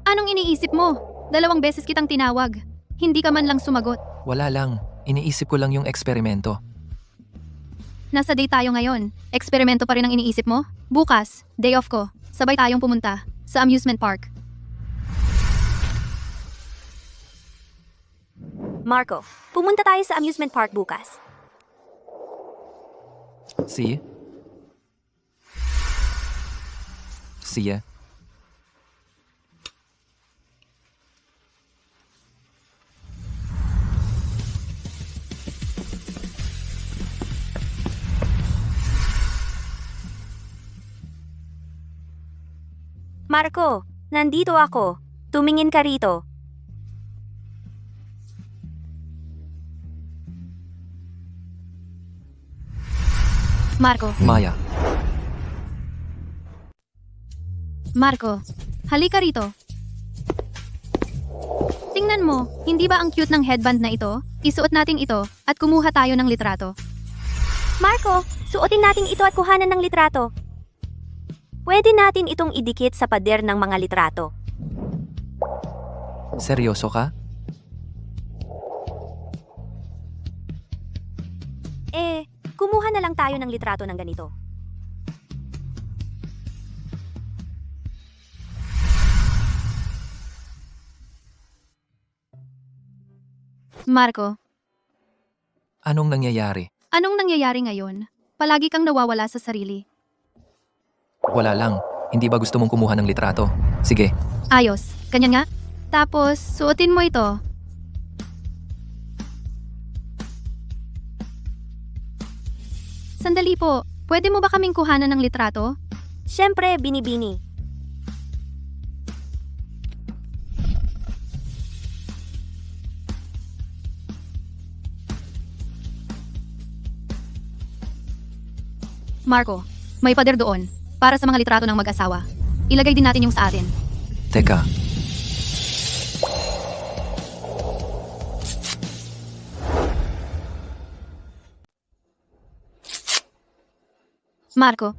S3: anong iniisip mo? 2 beses kitang tinawag. Hindi ka man lang sumagot.
S4: Wala lang. Iniisip ko lang yung eksperimento.
S3: Nasa day tayo ngayon. Eksperimento pa rin ang iniisip mo? Bukas, day off ko. Sabay tayong pumunta sa amusement park.
S1: Marco, pumunta tayo sa amusement park bukas.
S4: See? See ya.
S1: Marco, nandito ako. Tumingin ka rito.
S3: Marco,
S4: Maya.
S3: halika rito. Tingnan mo, hindi ba ang cute ng headband na ito? Isuot natin ito at kumuha tayo ng litrato.
S1: Marco, suotin natin ito at kuhanan ng litrato. Pwede natin itong idikit sa pader ng mga litrato.
S4: Seryoso ka?
S1: Kumuha na lang tayo ng litrato ng ganito.
S3: Marco,
S4: Anong nangyayari?
S3: anong nangyayari ngayon? Palagi kang nawawala sa sarili.
S4: Wala lang. Hindi ba gusto mong kumuha ng litrato? Sige.
S3: Ayos, ganyan nga. Tapos, suotin mo ito. Sandali po, pwede mo ba kaming kuhanan ng litrato?
S1: Siyempre, binibini.
S3: Marco, may pader doon. Para sa mga litrato ng mag-asawa. Ilagay din natin yung sa atin.
S4: Teka.
S3: Marco,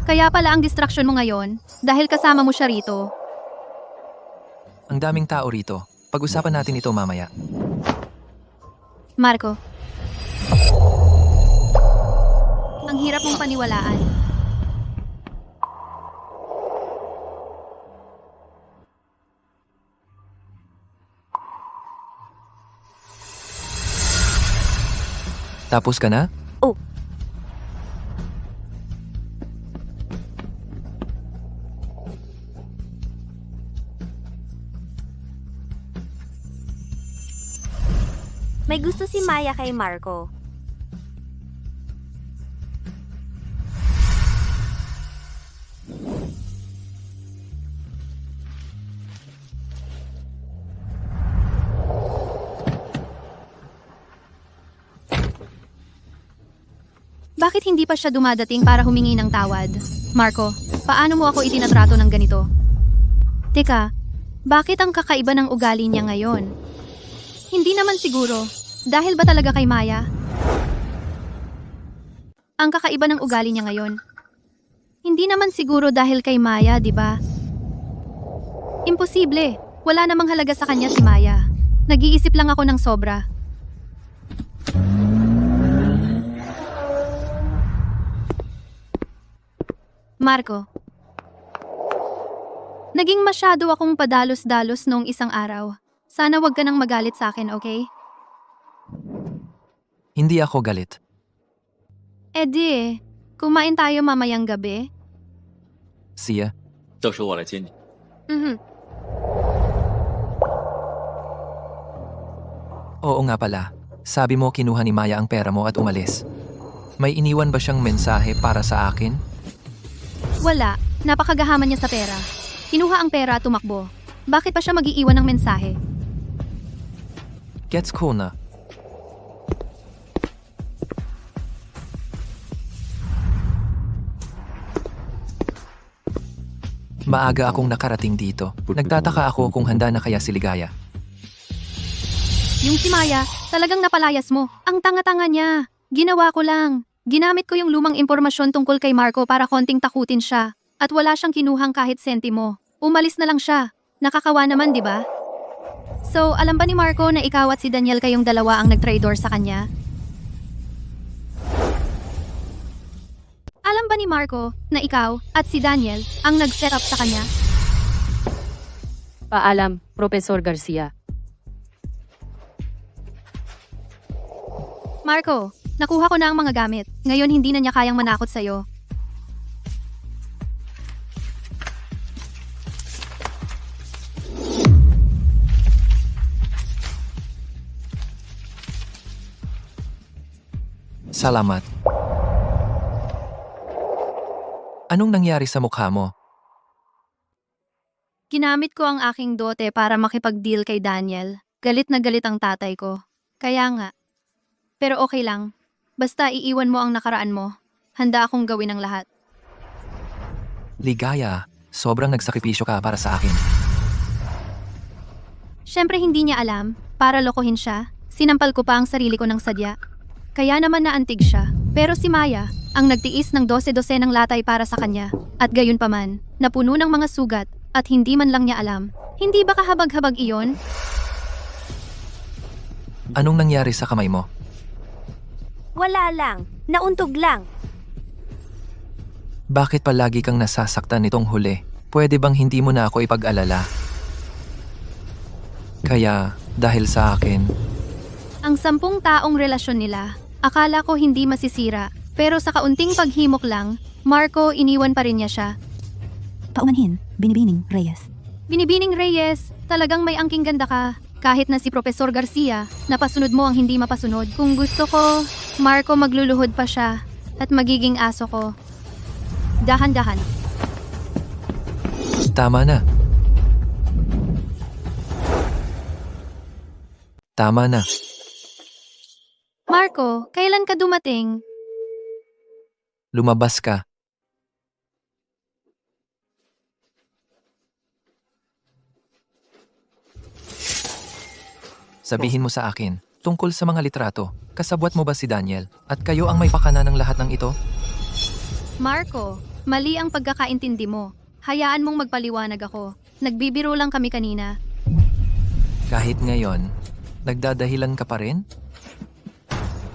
S3: kaya pala ang distraction mo ngayon dahil kasama mo siya rito.
S4: Ang daming tao rito. Pag-usapan natin ito mamaya.
S3: Marco, ang hirap mong paniwalaan.
S4: Tapos ka na?
S1: Oh. May gusto si Maya kay Marco.
S3: Bakit hindi pa siya dumadating para humingi ng tawad? Marco, paano mo ako itinatrato ng ganito? Teka, bakit ang kakaiba ng ugali niya ngayon? Hindi naman siguro. Dahil ba talaga kay Maya? Ang kakaiba ng ugali niya ngayon. Hindi naman siguro dahil kay Maya, di ba? Imposible. Wala namang halaga sa kanya si Maya. Nag-iisip lang ako ng sobra. Marco. Naging masyado akong padalos-dalos noong isang araw. Sana wag ka nang magalit sa akin, okay?
S4: Hindi ako galit.
S3: Kumain tayo mamayang gabi.
S4: Siya,
S11: 到时候我来接你。
S3: Mhm.
S4: oo nga pala. Sabi mo kinuha ni Maya ang pera mo at umalis. May iniwan ba siyang mensahe para sa akin?
S3: Wala. Napakagahaman niya sa pera. Kinuha ang pera at tumakbo. Bakit pa siya mag-iiwan ng mensahe?
S4: Gets ko na. Maaga akong nakarating dito. Nagtataka ako kung handa na kaya si Ligaya.
S3: Yung si Maya, talagang napalayas mo. Ang tanga-tanga niya. Ginawa ko lang. Ginamit ko yung lumang impormasyon tungkol kay Marco para konting takutin siya. At wala siyang kinuhang kahit sentimo. Umalis na lang siya. Nakakawa naman, di ba? So, alam ba ni Marco na ikaw at si Daniel kayong dalawa ang nag-traitor sa kanya? Alam ba ni Marco na ikaw at si Daniel ang nag-set up sa kanya?
S7: Paalam, Professor Garcia.
S3: Marco, nakuha ko na ang mga gamit. Ngayon hindi na niya kayang manakot sa'yo.
S4: Salamat. Anong nangyari sa mukha mo?
S3: Ginamit ko ang aking dote para makipag-deal kay Daniel. Galit na galit ang tatay ko. Kaya nga. Pero okay lang. Basta iiwan mo ang nakaraan mo. Handa akong gawin ang lahat.
S4: Ligaya, sobrang nagsakripisyo ka para sa akin.
S3: Siyempre hindi niya alam. Para lokohin siya, sinampal ko pa ang sarili ko ng sadya. Kaya naman naantig siya. Pero si Maya, ang nagtiis ng 12-12 ng latay para sa kanya. At gayon pa man, napuno ng mga sugat at hindi man lang niya alam. Hindi ba kahabag-habag iyon?
S4: Anong nangyari sa kamay mo?
S1: Wala lang. Nauntog lang.
S4: Bakit palagi kang nasasaktan nitong huli? Pwede bang hindi mo na ako ipag-alala? Kaya, dahil sa akin,
S3: Ang 10 taong relasyon nila, akala ko hindi masisira. Pero sa kaunting paghimok lang, Marco iniwan pa rin niya siya.
S2: Paumanhin, Binibining Reyes.
S3: Binibining Reyes, talagang may angking ganda ka. Kahit na si Professor Garcia, napasunod mo ang hindi mapasunod. Kung gusto ko, Marco magluluhod pa siya at magiging aso ko. Dahan-dahan.
S4: tama na. Tama na.
S3: Marco, kailan ka dumating?
S4: Lumabas ka. Sabihin mo sa akin, tungkol sa mga litrato, kasabwat mo ba si Daniel? At kayo ang may pakana ng lahat ng ito?
S3: Marco, mali ang pagkakaintindi mo. Hayaan mong magpaliwanag ako. Nagbibiro lang kami kanina.
S4: Kahit ngayon, nagdadahilan ka pa rin?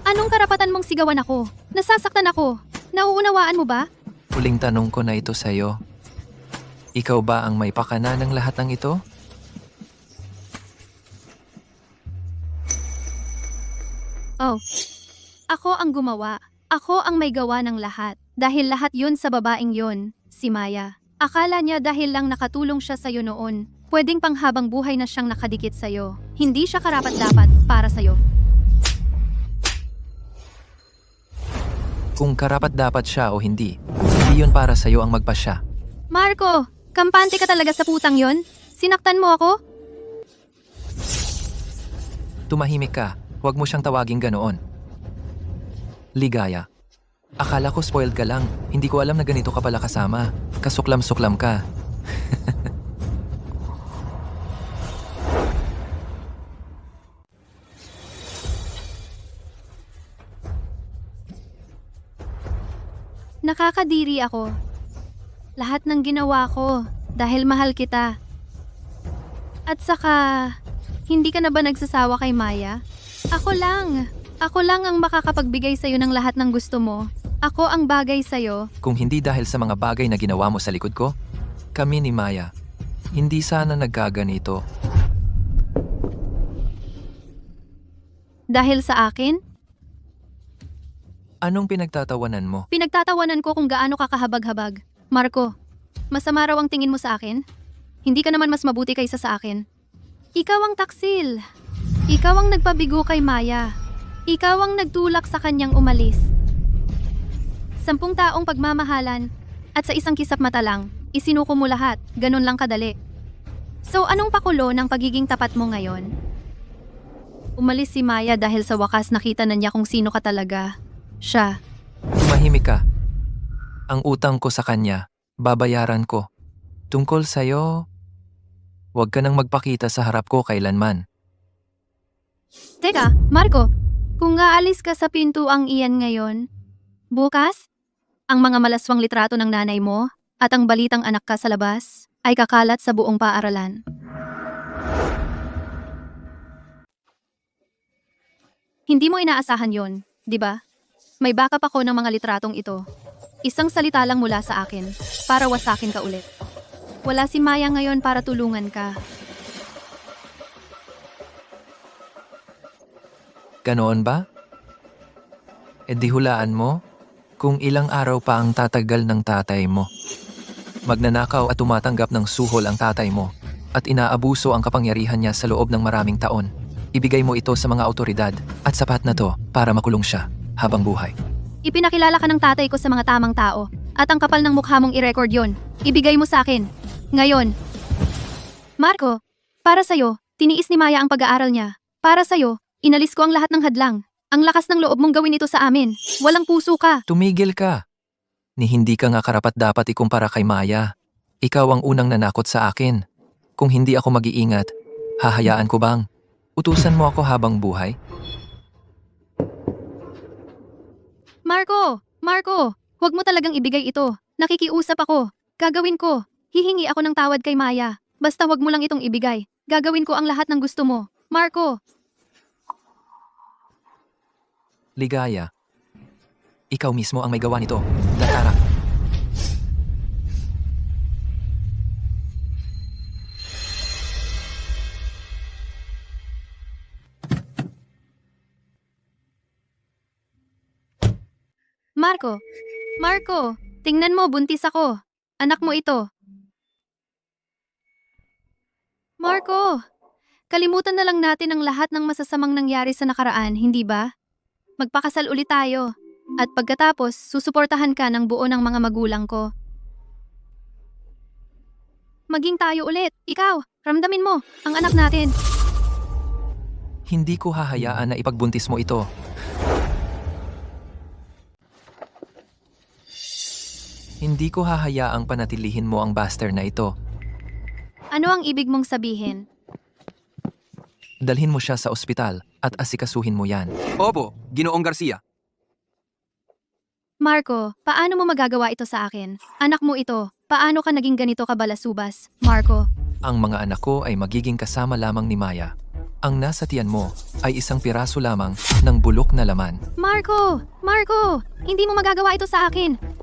S3: Anong karapatan mong sigawan ako? Nasasaktan ako. Nauunawaan mo ba?
S4: Huling tanong ko na ito sa'yo. Ikaw ba ang may pakana ng lahat ng ito?
S3: Oh, ako ang gumawa. Ako ang may gawa ng lahat. Dahil lahat yun sa babaeng yun, si Maya. Akala niya dahil lang nakatulong siya sa'yo noon, pwedeng panghabang buhay na siyang nakadikit sa'yo. Hindi siya karapat-dapat para sa'yo.
S4: Kung karapat-dapat siya o hindi, hindi yun para sa'yo ang magpasya.
S3: Marco, kampante ka talaga sa putang yon? Sinaktan mo ako?
S4: Tumahimik ka, huwag mo siyang tawaging ganoon. Ligaya. Akala ko spoiled ka lang, hindi ko alam na ganito ka pala kasama. Kasuklam-suklam ka.
S3: Nakakadiri ako. Lahat ng ginawa ko dahil mahal kita. At saka, hindi ka na ba nagsasawa kay Maya? Ako lang. Ako lang ang makakapagbigay sa'yo ng lahat ng gusto mo. Ako ang bagay sa'yo.
S4: Kung hindi dahil sa mga bagay na ginawa mo sa likod ko, kami ni Maya, hindi sana nagkaganito.
S3: Dahil sa akin,
S4: Anong pinagtatawanan mo?
S3: pinagtatawanan ko kung gaano ka kahabag-habag. Marco, masama raw ang tingin mo sa akin? Hindi ka naman mas mabuti kaysa sa akin. Ikaw ang taksil. Ikaw ang nagpabigo kay Maya. Ikaw ang nagtulak sa kanyang umalis. 10 taong pagmamahalan at sa isang kisap mata lang, isinuko mo lahat. Ganun lang kadali. So anong pakulo ng pagiging tapat mo ngayon? Umalis si Maya dahil sa wakas nakita na niya kung sino ka talaga. Siya.
S4: Tumahimik ka. Ang utang ko sa kanya, babayaran ko. Tungkol sa'yo, huwag ka nang magpakita sa harap ko kailanman.
S3: Teka, Marco, kung aalis ka sa pintuang iyan ngayon, bukas, ang mga malaswang litrato ng nanay mo at ang balitang anak ka sa labas ay kakalat sa buong paaralan. Hindi mo inaasahan yon, di ba? May backup ako ng mga litratong ito. Isang salita lang mula sa akin para wasakin ka ulit. Wala si Maya ngayon para tulungan ka.
S4: Ganoon ba? E di hulaan mo kung ilang araw pa ang tatagal ng tatay mo. Magnanakaw at tumatanggap ng suhol ang tatay mo at inaabuso ang kapangyarihan niya sa loob ng maraming taon. Ibigay mo ito sa mga autoridad at sapat na to para makulong siya habang buhay.
S3: Ipinakilala ka ng tatay ko sa mga tamang tao at ang kapal ng mukha mong i-record yon. Ibigay mo sa akin. Ngayon. Marco, para sa'yo, tiniis ni Maya ang pag-aaral niya. Para sa'yo, inalis ko ang lahat ng hadlang. Ang lakas ng loob mong gawin ito sa amin. Walang puso ka.
S4: Tumigil ka. Ni hindi ka nga karapat-dapat ikumpara kay Maya. Ikaw ang unang nanakot sa akin. Kung hindi ako mag-iingat, hahayaan ko bang utusan mo ako habang buhay?
S3: Marco, huwag mo talagang ibigay ito. Nakikiusap ako. Gagawin ko. Hihingi ako ng tawad kay Maya. Basta huwag mo lang itong ibigay. Gagawin ko ang lahat ng gusto mo. Marco,
S4: Ligaya. Ikaw mismo ang may gawa nito. Datara.
S3: Marco, tingnan mo, buntis ako. Anak mo ito. Marco, kalimutan na lang natin ang lahat ng masasamang nangyari sa nakaraan, hindi ba? Magpakasal ulit tayo. At pagkatapos, susuportahan ka ng buo ng mga magulang ko. Maging tayo ulit. Ikaw, ramdamin mo, ang anak natin.
S4: Hindi ko hahayaan na ipagbuntis mo ito. Hindi ko hahayaang panatilihin mo ang bastard na ito.
S3: Ano ang ibig mong sabihin?
S4: Dalhin mo siya sa ospital at asikasuhin mo yan.
S5: Opo, Ginoong Garcia.
S3: Marco, paano mo magagawa ito sa akin? Anak mo ito. Paano ka naging ganito kabalasubas? Marco,
S4: Ang mga anak ko ay magiging kasama lamang ni Maya. Ang nasa tiyan mo ay isang piraso lamang ng bulok na laman.
S3: Marco, hindi mo magagawa ito sa akin.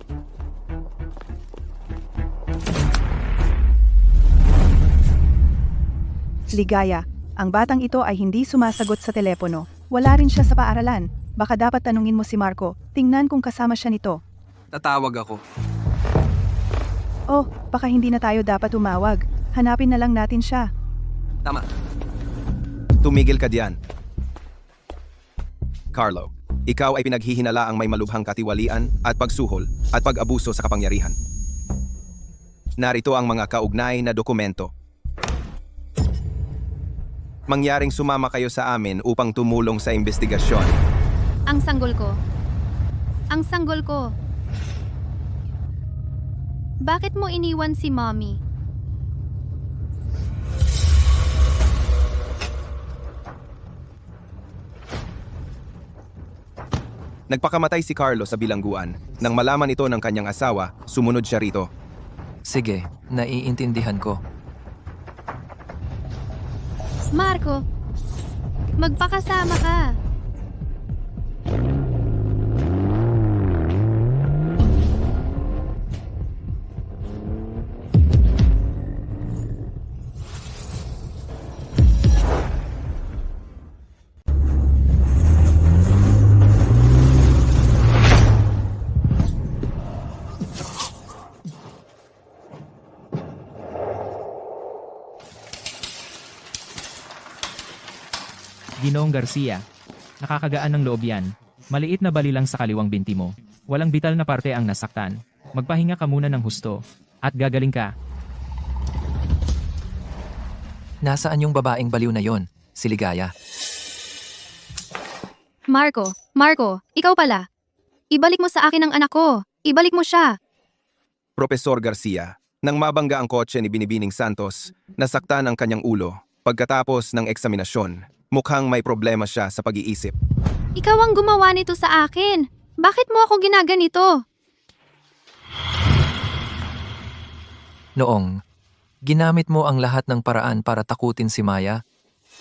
S10: Ligaya, ang batang ito ay hindi sumasagot sa telepono. Wala rin siya sa paaralan. Baka dapat tanungin mo si Marco. Tingnan kung kasama siya nito.
S5: Tatawag ako.
S10: Oh, baka hindi na tayo dapat tumawag. Hanapin na lang natin siya.
S5: Tama.
S6: Tumigil ka diyan. Carlo, ikaw ay pinaghihinala ang may malubhang katiwalian at pagsuhol at pag-abuso sa kapangyarihan. Narito ang mga kaugnay na dokumento. Mangyaring sumama kayo sa amin upang tumulong sa investigasyon.
S3: Ang sanggol ko. Bakit mo iniwan si Mommy?
S6: Nagpakamatay si Carlo sa bilangguan. Nang malaman ito ng kanyang asawa, sumunod siya rito.
S4: Sige, naiintindihan ko.
S3: Marco, magpakasama ka.
S9: Ginoong Garcia, nakakagaan ng loob yan. Maliit na bali lang sa kaliwang binti mo. Walang bital na parte ang nasaktan. Magpahinga ka muna ng husto. At gagaling ka.
S4: Nasaan yung babaeng baliw na yon? Si Ligaya.
S3: Marco, ikaw pala. Ibalik mo sa akin ang anak ko. Ibalik mo siya.
S6: Profesor Garcia, nang mabangga ang kotse ni Binibining Santos, nasaktan ang kanyang ulo. Pagkatapos ng eksaminasyon, mukhang may problema siya sa pag-iisip.
S3: Ikaw ang gumawa nito sa akin. Bakit mo ako ginaganito?
S4: Noong, ginamit mo ang lahat ng paraan para takutin si Maya.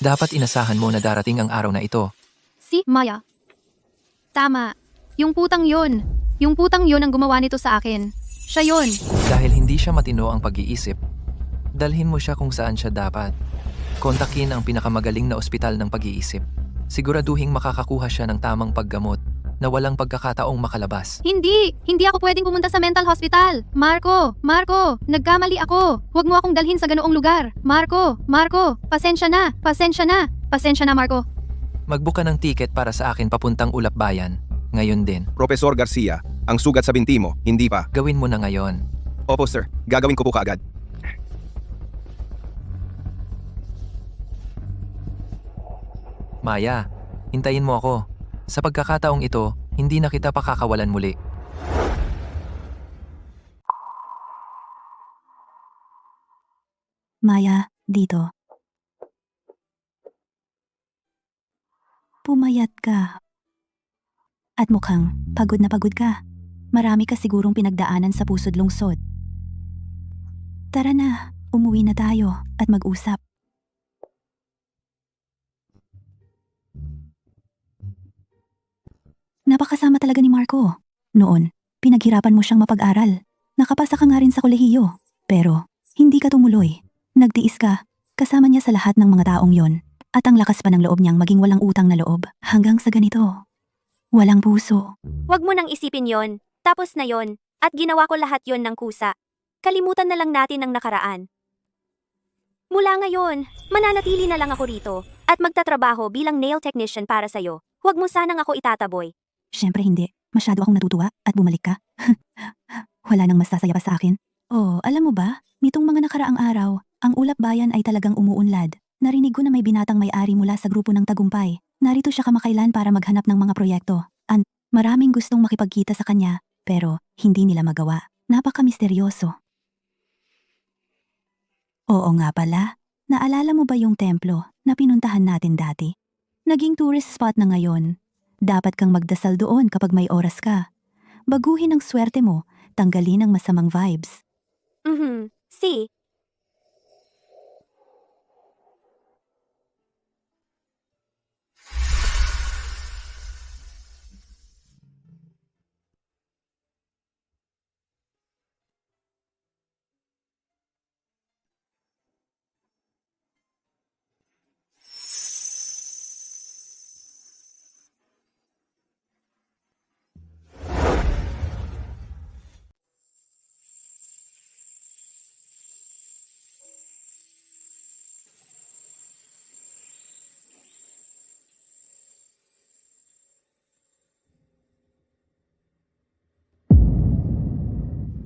S4: Dapat inasahan mo na darating ang araw na ito.
S3: Si Maya. Tama. Yung putang yun. Yung putang yun ang gumawa nito sa akin. Siya yun.
S4: Dahil hindi siya matino ang pag-iisip, dalhin mo siya kung saan siya dapat. Kontakin ang pinakamagaling na ospital ng pag-iisip. Siguraduhing makakakuha siya ng tamang paggamot na walang pagkakataong makalabas.
S3: Hindi ako pwedeng pumunta sa mental hospital. Marco, nagkamali ako. Huwag mo akong dalhin sa ganoong lugar. Marco, pasensya na, Marco.
S4: Magbuka ng tiket para sa akin papuntang Ulapbayan. Ngayon din.
S6: Profesor Garcia, ang sugat sa binti mo, hindi pa.
S4: Gawin mo na ngayon.
S6: Opo sir, gagawin ko po kaagad.
S4: Maya, hintayin mo ako. Sa pagkakataong ito, hindi na kita pakakawalan muli.
S2: Maya, dito. Pumayat ka. At mukhang pagod na pagod ka. Marami ka sigurong pinagdaanan sa pusod lungsod. Tara na, umuwi na tayo at mag-usap. Napakasama talaga ni Marco. Noon, pinaghirapan mo siyang mapag-aral. Nakapasa ka nga rin sa kolehiyo. Pero, hindi ka tumuloy. Nagtiis ka, kasama niya sa lahat ng mga taong yon. At ang lakas pa ng loob niyang maging walang utang na loob hanggang sa ganito. Walang puso.
S1: Huwag mo nang isipin yon. Tapos na yon. At ginawa ko lahat yon ng kusa. Kalimutan na lang natin ang nakaraan. Mula ngayon, mananatili na lang ako rito at magtatrabaho bilang nail technician para sa'yo. Huwag mo sanang ako itataboy.
S2: Siyempre hindi. Masyado akong natutuwa at bumalik ka. Wala nang mas sasaya pa sa akin. Oh, alam mo ba? Nitong mga nakaraang araw, ang Ulapbayan ay talagang umuunlad. Narinig ko na may binatang may-ari mula sa grupo ng Tagumpay. Narito siya kamakailan para maghanap ng mga proyekto. Maraming gustong makipagkita sa kanya, pero hindi nila magawa. Napaka-misteryoso. Oo nga pala. Naalala mo ba yung templo na pinuntahan natin dati? Naging tourist spot na ngayon. Dapat kang magdasal doon kapag may oras ka. Baguhin ang swerte mo, tanggalin ang masamang vibes.
S1: Si.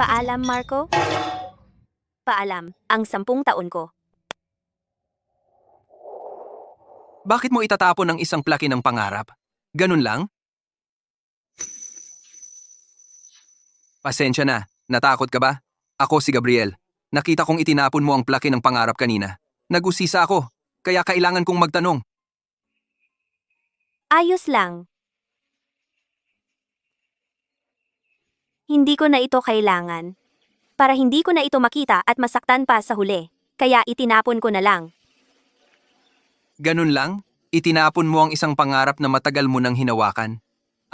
S1: Paalam, Marco? Paalam, ang 10 taon ko.
S5: Bakit mo itatapon ang isang plaki ng pangarap? Ganun lang? Pasensya na, natakot ka ba? Ako si Gabriel. Nakita kong itinapon mo ang plaki ng pangarap kanina. Nag-usisa ako, kaya kailangan kong magtanong.
S1: Ayos lang. Hindi ko na ito kailangan. Para hindi ko na ito makita at masaktan pa sa huli. Kaya itinapon ko na lang.
S5: Ganun lang? Itinapon mo ang isang pangarap na matagal mo nang hinawakan.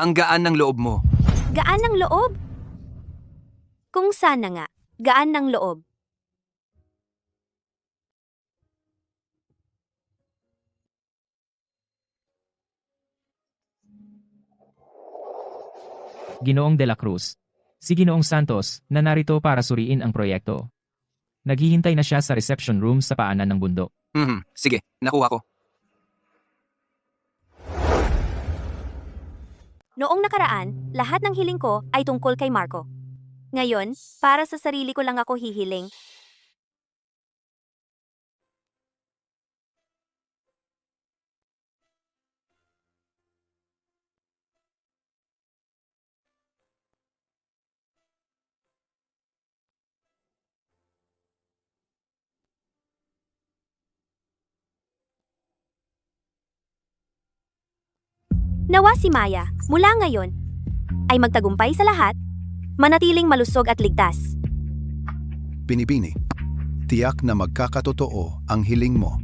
S5: Ang gaan ng loob mo.
S1: Gaan ng loob? Kung sana nga, gaan ng loob.
S9: Ginoong De La Cruz. Si Ginoong Santos na narito para suriin ang proyekto. Naghihintay na siya sa reception room sa paanan ng bundok.
S5: Sige, nakuha ko.
S1: Noong nakaraan, lahat ng hiling ko ay tungkol kay Marco. Ngayon, para sa sarili ko lang ako hihiling. Nawa si Maya, mula ngayon, ay magtagumpay sa lahat, manatiling malusog at ligtas.
S8: Binibini, tiyak na magkakatotoo ang hiling mo.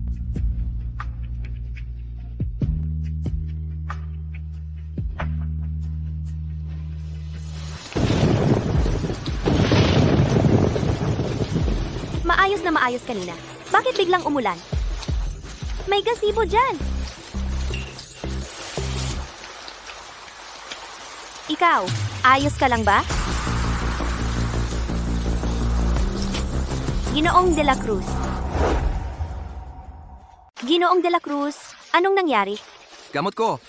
S1: Maayos kanina. Bakit biglang umulan? May gazebo dyan! Ikaw, ayos ka lang ba? Ginoong de la Cruz. Ginoong de la Cruz, anong nangyari?
S4: Gamot ko.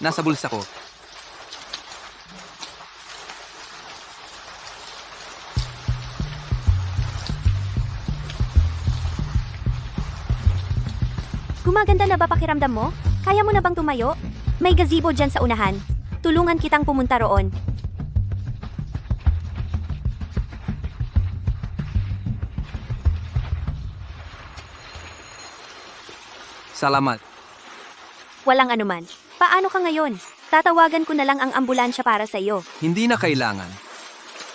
S4: Nasa bulsa ko.
S1: Gumaganda na ba pakiramdam mo? Kaya mo na bang tumayo? May gazebo dyan sa unahan. Tulungan kitang pumunta roon.
S4: Salamat.
S1: Walang anuman. Paano ka ngayon? Tatawagan ko na lang ang ambulansya para sa iyo.
S4: Hindi na kailangan.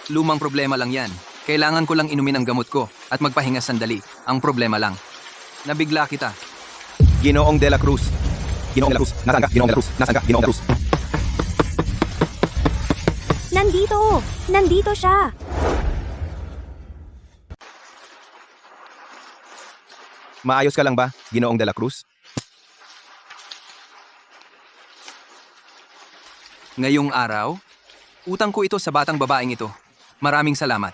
S4: Lumang problema lang yan. Kailangan ko lang inumin ang gamot ko at magpahinga sandali. Ang problema lang. Nabigla kita.
S6: Ginoong de la Cruz. Ginoong de la Cruz. Nasaan ka? Ginoong de la Cruz. Nasaan ka? Ginoong de la Cruz.
S1: Nandito! Nandito siya!
S6: Maayos ka lang ba, Ginoong de la Cruz?
S4: Ngayong araw, utang ko ito sa batang babaeng ito. Maraming salamat.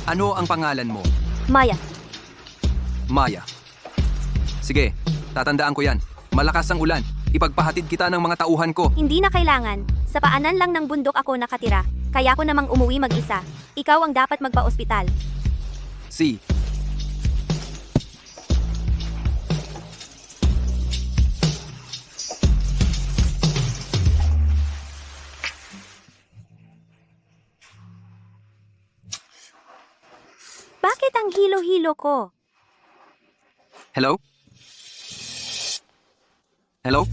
S4: Ano ang pangalan mo?
S1: Maya,
S4: Maya. Sige, tatandaan ko yan. Malakas ang ulan. Ipagpahatid kita ng mga tauhan ko.
S1: hindi na kailangan. Sa paanan lang ng bundok ako nakatira. Kaya ko namang umuwi mag-isa. Ikaw ang dapat magpa-ospital.
S4: Si.
S1: Bakit ang hilo-hilo ko?
S4: Hello? Hello?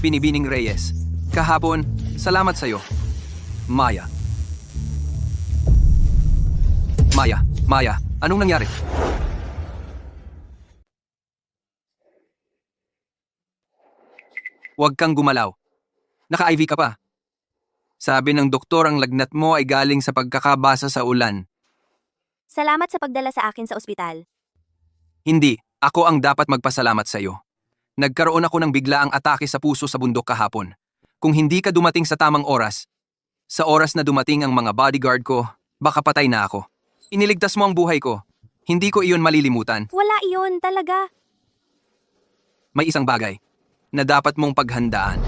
S4: Binibining Reyes. Kahapon, salamat sa'yo. Maya. Maya, anong nangyari? Huwag kang gumalaw. Naka-IV ka pa. Sabi ng doktor ang lagnat mo ay galing sa pagkakabasa sa ulan.
S1: Salamat sa pagdala sa akin sa ospital.
S4: Hindi, ako ang dapat magpasalamat sa iyo. Nagkaroon ako ng biglaang atake sa puso sa bundok kahapon. Kung hindi ka dumating sa tamang oras, sa oras na dumating ang mga bodyguard ko, baka patay na ako. Iniligtas mo ang buhay ko. Hindi ko iyon malilimutan.
S1: Wala iyon talaga.
S4: May isang bagay na dapat mong paghandaan.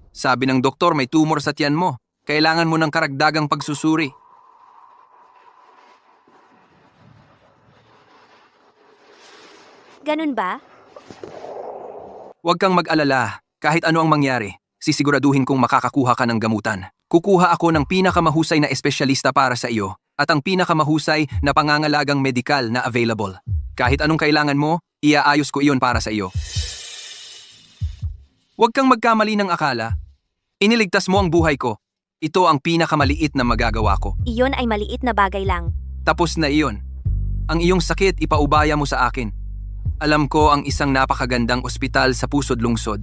S4: Sabi ng doktor may tumor sa tiyan mo. Kailangan mo ng karagdagang pagsusuri.
S1: Ganun ba?
S4: Huwag kang mag-alala. Kahit ano ang mangyari, sisiguraduhin kong makakakuha ka ng gamutan. Kukuha ako ng pinakamahusay na espesyalista para sa iyo at ang pinakamahusay na pangangalagang medikal na available. Kahit anong kailangan mo, iaayos ko iyon para sa iyo. Huwag kang magkamali ng akala. Iniligtas mo ang buhay ko. Ito ang pinakamaliit na magagawa ko.
S1: Iyon ay maliit na bagay lang.
S4: Tapos na iyon. Ang iyong sakit ipaubaya mo sa akin. Alam ko ang isang napakagandang ospital sa pusod lungsod.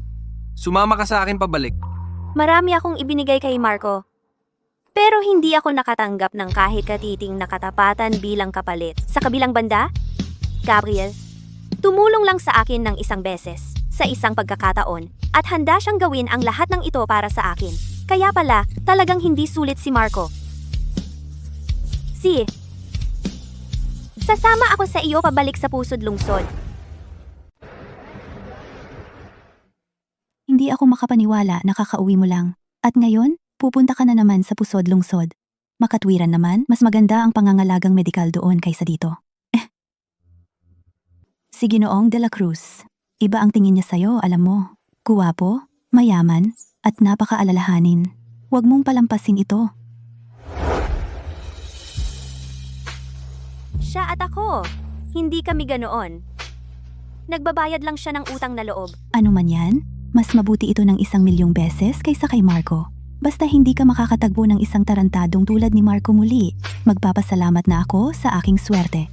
S4: Sumama ka sa akin pabalik.
S1: Marami akong ibinigay kay Marco. Pero hindi ako nakatanggap ng kahit katiting na katapatan bilang kapalit. Sa kabilang banda, Gabriel, tumulong lang sa akin ng isang beses, sa isang pagkakataon, at handa siyang gawin ang lahat ng ito para sa akin. Kaya pala, talagang hindi sulit si Marco. Si, Sasama ako sa iyo pabalik sa pusod lungsod.
S2: Hindi ako makapaniwala na kakauwi mo lang. At ngayon, pupunta ka na naman sa pusod lungsod. Makatwiran naman, mas maganda ang pangangalagang medikal doon kaysa dito. Si Ginoong de la Cruz. Iba ang tingin niya sa'yo, alam mo. Guwapo, mayaman, at napakaalalahanin. Huwag mong palampasin ito.
S1: Siya at ako. Hindi kami ganoon. Nagbabayad lang siya ng utang na loob.
S2: Ano man yan, mas mabuti ito ng 1,000,000 beses kaysa kay Marco. Basta hindi ka makakatagpo ng isang tarantadong tulad ni Marco muli. Magpapasalamat na ako sa aking swerte.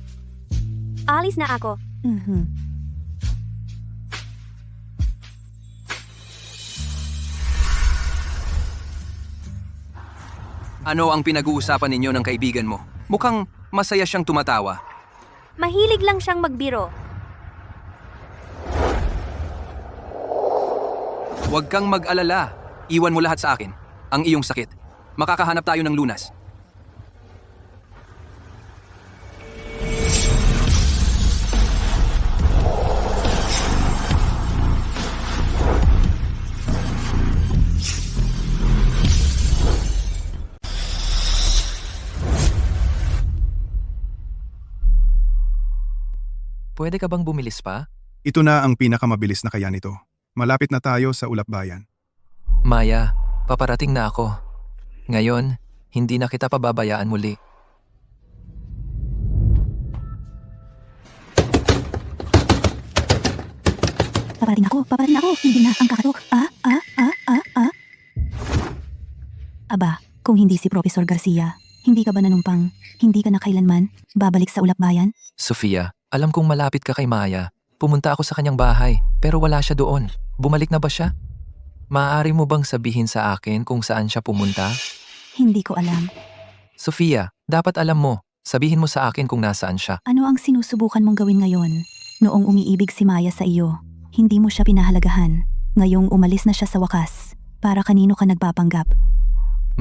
S1: Alis na ako.
S5: Ano ang pinag-uusapan ninyo ng kaibigan mo? Mukhang masaya siyang tumatawa.
S1: Mahilig lang siyang magbiro.
S5: Huwag kang mag-alala. Iwan mo lahat sa akin. Ang iyong sakit. Makakahanap tayo ng lunas.
S4: Pwede ka bang bumilis pa?
S8: Ito na ang pinakamabilis na kaya nito. Malapit na tayo sa Ulapbayan.
S4: Maya, paparating na ako. Ngayon, hindi na kita pababayaan muli.
S2: Paparating ako. Hindi na ang kakatok. Aba, kung hindi si Professor Garcia, hindi ka ba nanumpang, hindi ka na kailanman, babalik sa Ulapbayan?
S4: Sofia, alam kong malapit ka kay Maya. Pumunta ako sa kanyang bahay, pero wala siya doon. Bumalik na ba siya? Maaari mo bang sabihin sa akin kung saan siya pumunta?
S2: Hindi ko alam.
S4: Sofia, dapat alam mo. Sabihin mo sa akin kung nasaan siya.
S2: Ano ang sinusubukan mong gawin ngayon? Noong umiibig si Maya sa iyo, hindi mo siya pinahalagahan. Ngayong umalis na siya sa wakas. Para kanino ka nagpapanggap?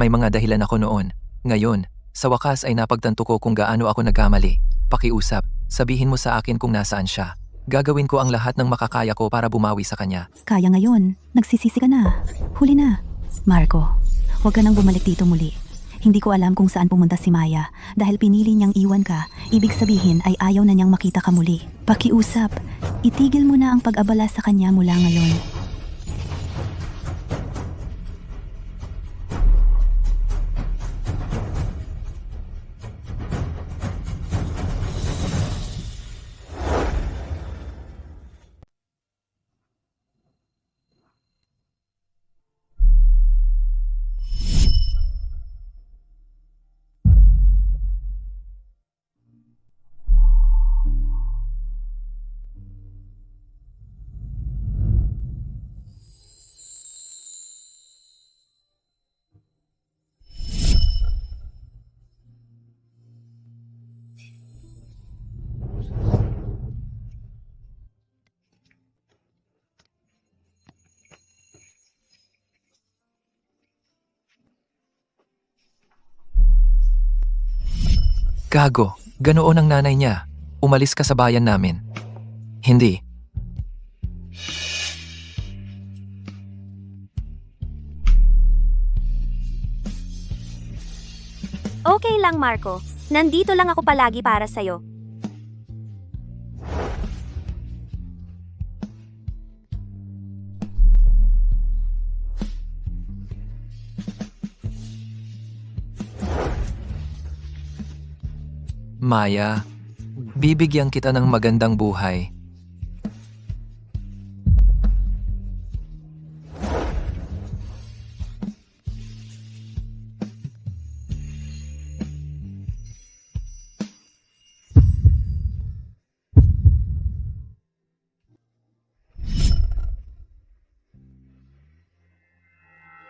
S4: May mga dahilan ako noon. Ngayon, sa wakas ay napagtanto ko kung gaano ako nagkamali. Pakiusap, sabihin mo sa akin kung nasaan siya. Gagawin ko ang lahat ng makakaya ko para bumawi sa kanya.
S2: Kaya ngayon, nagsisisi ka na. Huli na. Marco, huwag ka nang bumalik dito muli. Hindi ko alam kung saan pumunta si Maya. Dahil pinili niyang iwan ka, ibig sabihin ay ayaw na niyang makita ka muli. Pakiusap, itigil mo na ang pag-abala sa kanya mula ngayon.
S4: Gago, ganoon ang nanay niya. Umalis ka sa bayan namin. Hindi.
S1: Okay lang, Marco. Nandito lang ako palagi para sa'yo.
S4: Maya, bibigyan kita ng magandang buhay.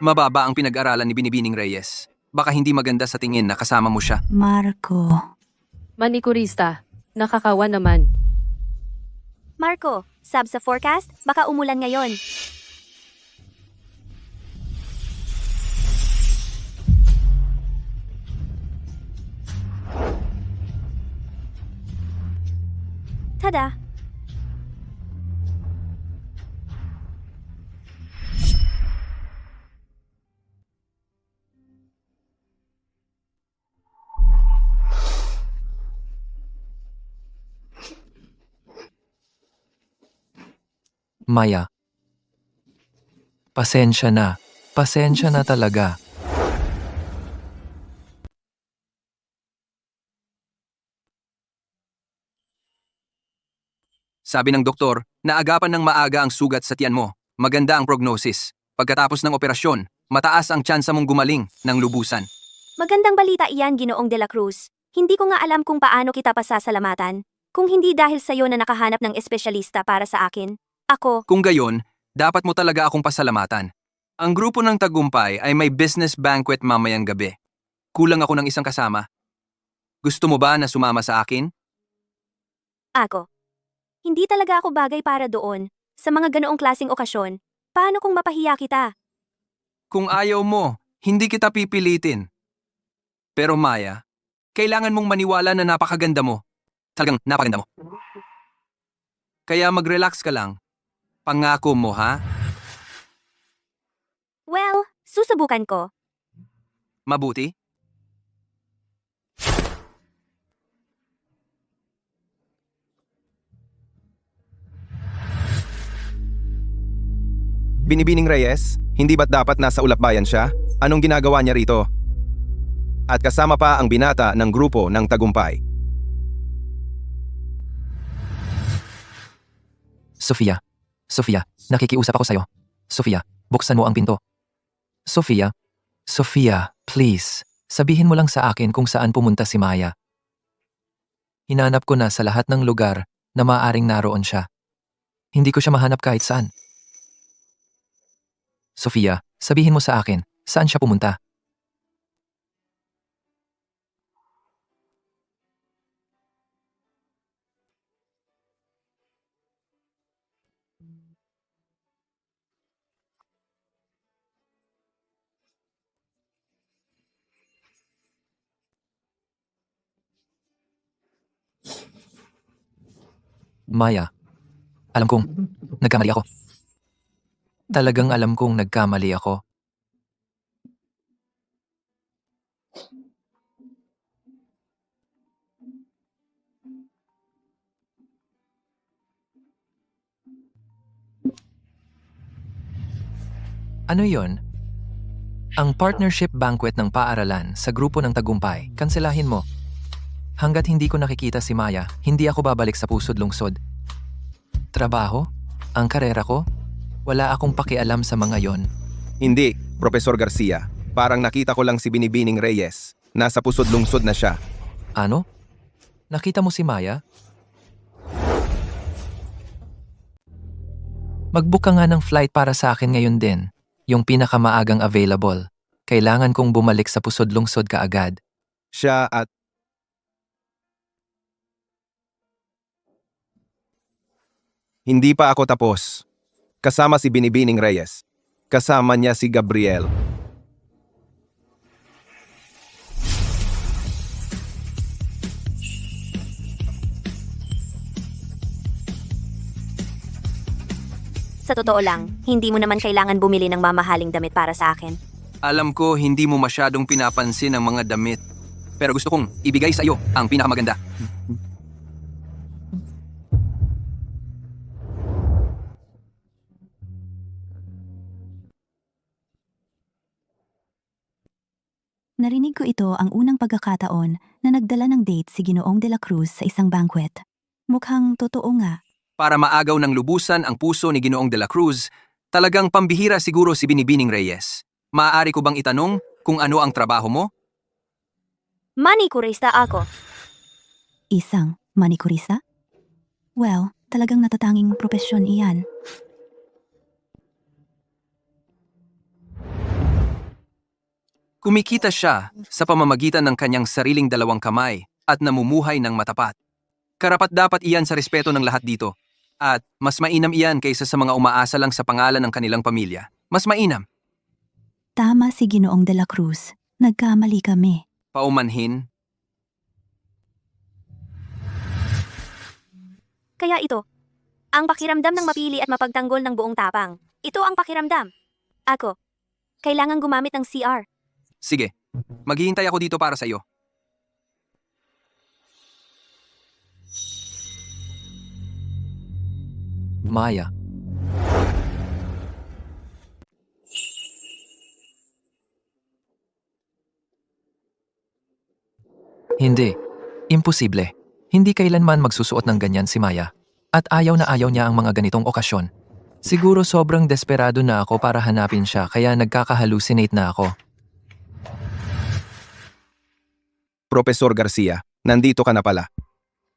S5: Mababa ang pinag-aralan ni Binibining Reyes. Baka hindi maganda sa tingin na kasama mo siya.
S2: Marco.
S7: Manikurista, nakakawan naman.
S1: Marco, sab sa forecast, baka umulan ngayon. Tada!
S4: Maya. Pasensya na. Pasensya na talaga.
S6: Sabi ng doktor, naagapan ng maaga ang sugat sa tiyan mo. Maganda ang prognosis. Pagkatapos ng operasyon, mataas ang tsansa mong gumaling ng lubusan.
S1: Magandang balita iyan, Ginoong De La Cruz. Hindi ko nga alam kung paano kita pasasalamatan. Kung hindi dahil sa'yo na nakahanap ng espesyalista para sa akin. Ako,
S6: Kung gayon, dapat mo talaga akong pasalamatan. Ang grupo ng Tagumpay ay may business banquet mamayang gabi. Kulang ako ng isang kasama. Gusto mo ba na sumama sa akin?
S1: ako. Hindi talaga ako bagay para doon. Sa mga ganoong klasing okasyon, paano kung mapahiya kita?
S6: Kung ayaw mo, hindi kita pipilitin. Pero Maya, kailangan mong maniwala na napakaganda mo. Talagang napakaganda mo. Kaya mag-relax ka lang. Pangako mo, ha?
S1: Well, susubukan ko.
S6: Mabuti? Binibining Reyes, hindi ba't dapat nasa Ulapbayan siya? Anong ginagawa niya rito? At kasama pa ang binata ng grupo ng Tagumpay.
S4: Sofia. Sofia, nakikiusap ako sa'yo. Sofia, buksan mo ang pinto. Sofia. Sofia, please. Sabihin mo lang sa akin kung saan pumunta si Maya. Hinanap ko na sa lahat ng lugar na maaaring naroon siya. Hindi ko siya mahanap kahit saan. Sofia, sabihin mo sa akin, saan siya pumunta? Maya, alam kong nagkamali ako. Talagang alam kong nagkamali ako. Ano yon? Ang partnership banquet ng paaralan sa grupo ng Tagumpay, kanselahin mo. Hanggat hindi ko nakikita si Maya, hindi ako babalik sa pusod lungsod. Trabaho? Ang karera ko? Wala akong pakialam sa mga yon.
S6: Hindi, Profesor Garcia. Parang nakita ko lang si Binibining Reyes. Nasa pusod lungsod na siya.
S4: Ano? Nakita mo si Maya? Mag-book ka nga ng flight para sa akin ngayon din. Yung pinakamaagang available. Kailangan kong bumalik sa pusod lungsod kaagad.
S6: Siya at hindi pa ako tapos. Kasama si Binibining Reyes. Kasama niya si Gabriel.
S1: Sa totoo lang, hindi mo naman kailangan bumili ng mamahaling damit para sa akin.
S6: Alam ko hindi mo masyadong pinapansin ang mga damit. Pero gusto kong ibigay sa iyo ang pinakamaganda.
S2: Narinig ko ito ang unang pagkakataon na nagdala ng date si Ginoong De La Cruz sa isang banquet. Mukhang totoo nga.
S6: Para maagaw ng lubusan ang puso ni Ginoong De La Cruz, talagang pambihira siguro si Binibining Reyes. Maaari ko bang itanong kung ano ang trabaho mo?
S1: Manikurista ako.
S2: Isang manikurista? Well, talagang natatanging propesyon iyan.
S6: Kumikita siya sa pamamagitan ng kanyang sariling dalawang kamay at namumuhay ng matapat. Karapat-dapat iyan sa respeto ng lahat dito. At mas mainam iyan kaysa sa mga umaasa lang sa pangalan ng kanilang pamilya. Mas mainam.
S2: Tama si Ginoong De La Cruz. Nagkamali kami.
S6: Paumanhin.
S1: Kaya ito, ang pakiramdam ng mapili at mapagtanggol ng buong tapang. Ito ang pakiramdam. Ako, kailangan gumamit ng CR.
S4: Sige, maghihintay ako dito para sa iyo. Maya. Hindi. Imposible. Hindi kailanman magsusuot ng ganyan si Maya. At ayaw na ayaw niya ang mga ganitong okasyon. Siguro sobrang desperado na ako para hanapin siya kaya nagkakahalucinate na ako.
S6: Profesor Garcia, nandito ka na pala.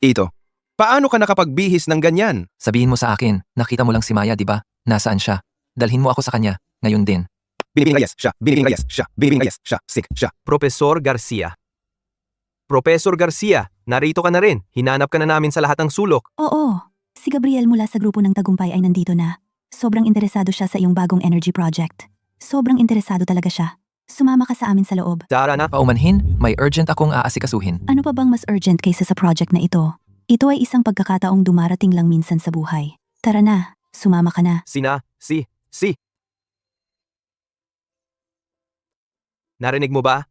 S6: Ito, paano ka nakapagbihis ng ganyan?
S4: Sabihin mo sa akin, nakita mo lang si Maya, di ba? Nasaan siya? Dalhin mo ako sa kanya, ngayon din.
S6: Binibing Reyes siya, binibing Reyes siya, binibing Reyes siya, sick siya.
S5: Profesor Garcia. Profesor Garcia, narito ka na rin. Hinanap ka na namin sa lahat ng sulok.
S2: Oo, si Gabriel mula sa grupo ng Tagumpay ay nandito na. Sobrang interesado siya sa iyong bagong energy project. Sobrang interesado talaga siya. Sumama ka sa amin sa loob.
S5: Tara na.
S4: Paumanhin, may urgent akong aasikasuhin.
S2: Ano pa bang mas urgent kaysa sa project na ito? Ito ay isang pagkakataong dumarating lang minsan sa buhay. Tara na, sumama ka na.
S5: Si. Narinig mo ba?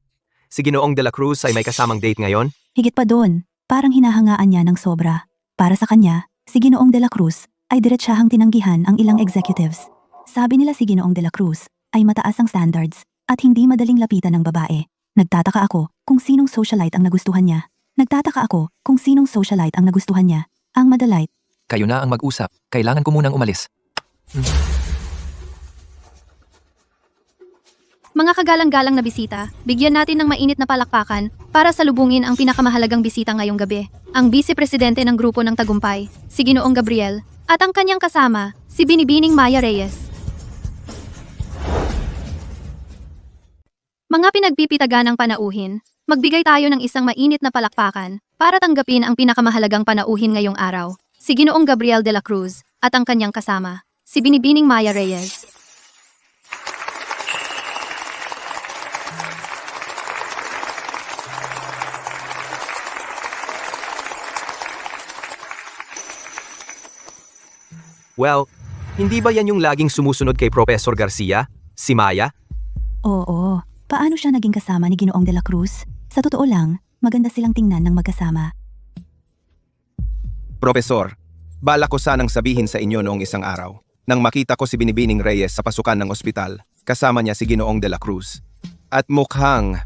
S5: Si Ginoong de la Cruz ay may kasamang date ngayon?
S2: Higit pa doon, parang hinahangaan niya ng sobra. Para sa kanya, si Ginoong de la Cruz ay diretsahang tinanggihan ang ilang executives. Sabi nila si Ginoong de la Cruz ay mataas ang standards at hindi madaling lapitan ng babae. Nagtataka ako kung sinong socialite ang nagustuhan niya. Ang madalite.
S4: Kayo na ang mag-usap, kailangan ko munang umalis.
S3: Mga kagalang-galang na bisita, bigyan natin ng mainit na palakpakan para salubungin ang pinakamahalagang bisita ngayong gabi, ang vice-presidente ng grupo ng Tagumpay, si Ginoong Gabriel, at ang kanyang kasama, si Binibining Maya Reyes. Mga pinagpipitagan ng panauhin, magbigay tayo ng isang mainit na palakpakan para tanggapin ang pinakamahalagang panauhin ngayong araw, si Ginoong Gabriel de la Cruz at ang kanyang kasama, si Binibining Maya Reyes.
S5: Well, hindi ba yan yung laging sumusunod kay Profesor Garcia? Si Maya?
S2: Oo, paano siya naging kasama ni Ginoong de la Cruz? Sa totoo lang, maganda silang tingnan ng magkasama.
S6: Profesor, balak ko sanang sabihin sa inyo noong isang araw. Nang makita ko si Binibining Reyes sa pasukan ng ospital, kasama niya si Ginoong de la Cruz. At mukhang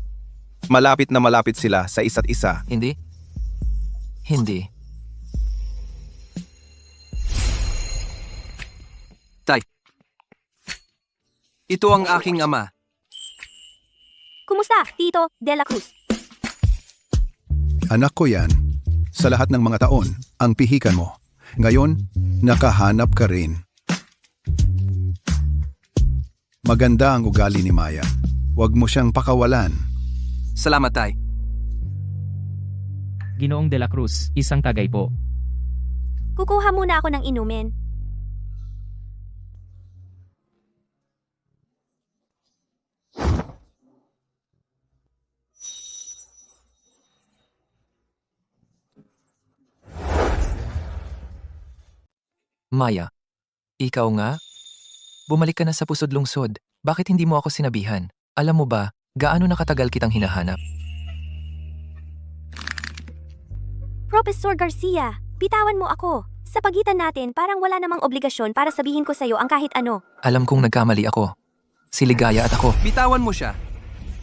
S6: malapit na malapit sila sa isa't isa.
S4: Hindi? Hindi. Tay. Ito ang aking ama.
S1: Kumusta, Tito de la Cruz?
S8: Anak ko yan. Sa lahat ng mga taon, ang pihikan mo. Ngayon, nakahanap ka rin. Maganda ang ugali ni Maya. Huwag mo siyang pakawalan.
S4: Salamat, Tay.
S9: Ginoong de la Cruz, isang tagay po.
S1: Kukuha muna ako ng inumin.
S4: Maya, ikaw nga? Bumalik ka na sa pusod lungsod. Bakit hindi mo ako sinabihan? Alam mo ba, gaano nakatagal kitang hinahanap?
S1: Professor Garcia, bitawan mo ako. Sa pagitan natin, parang wala namang obligasyon para sabihin ko sa'yo ang kahit ano.
S4: Alam kong nagkamali ako. Si Ligaya at ako.
S5: Bitawan mo siya.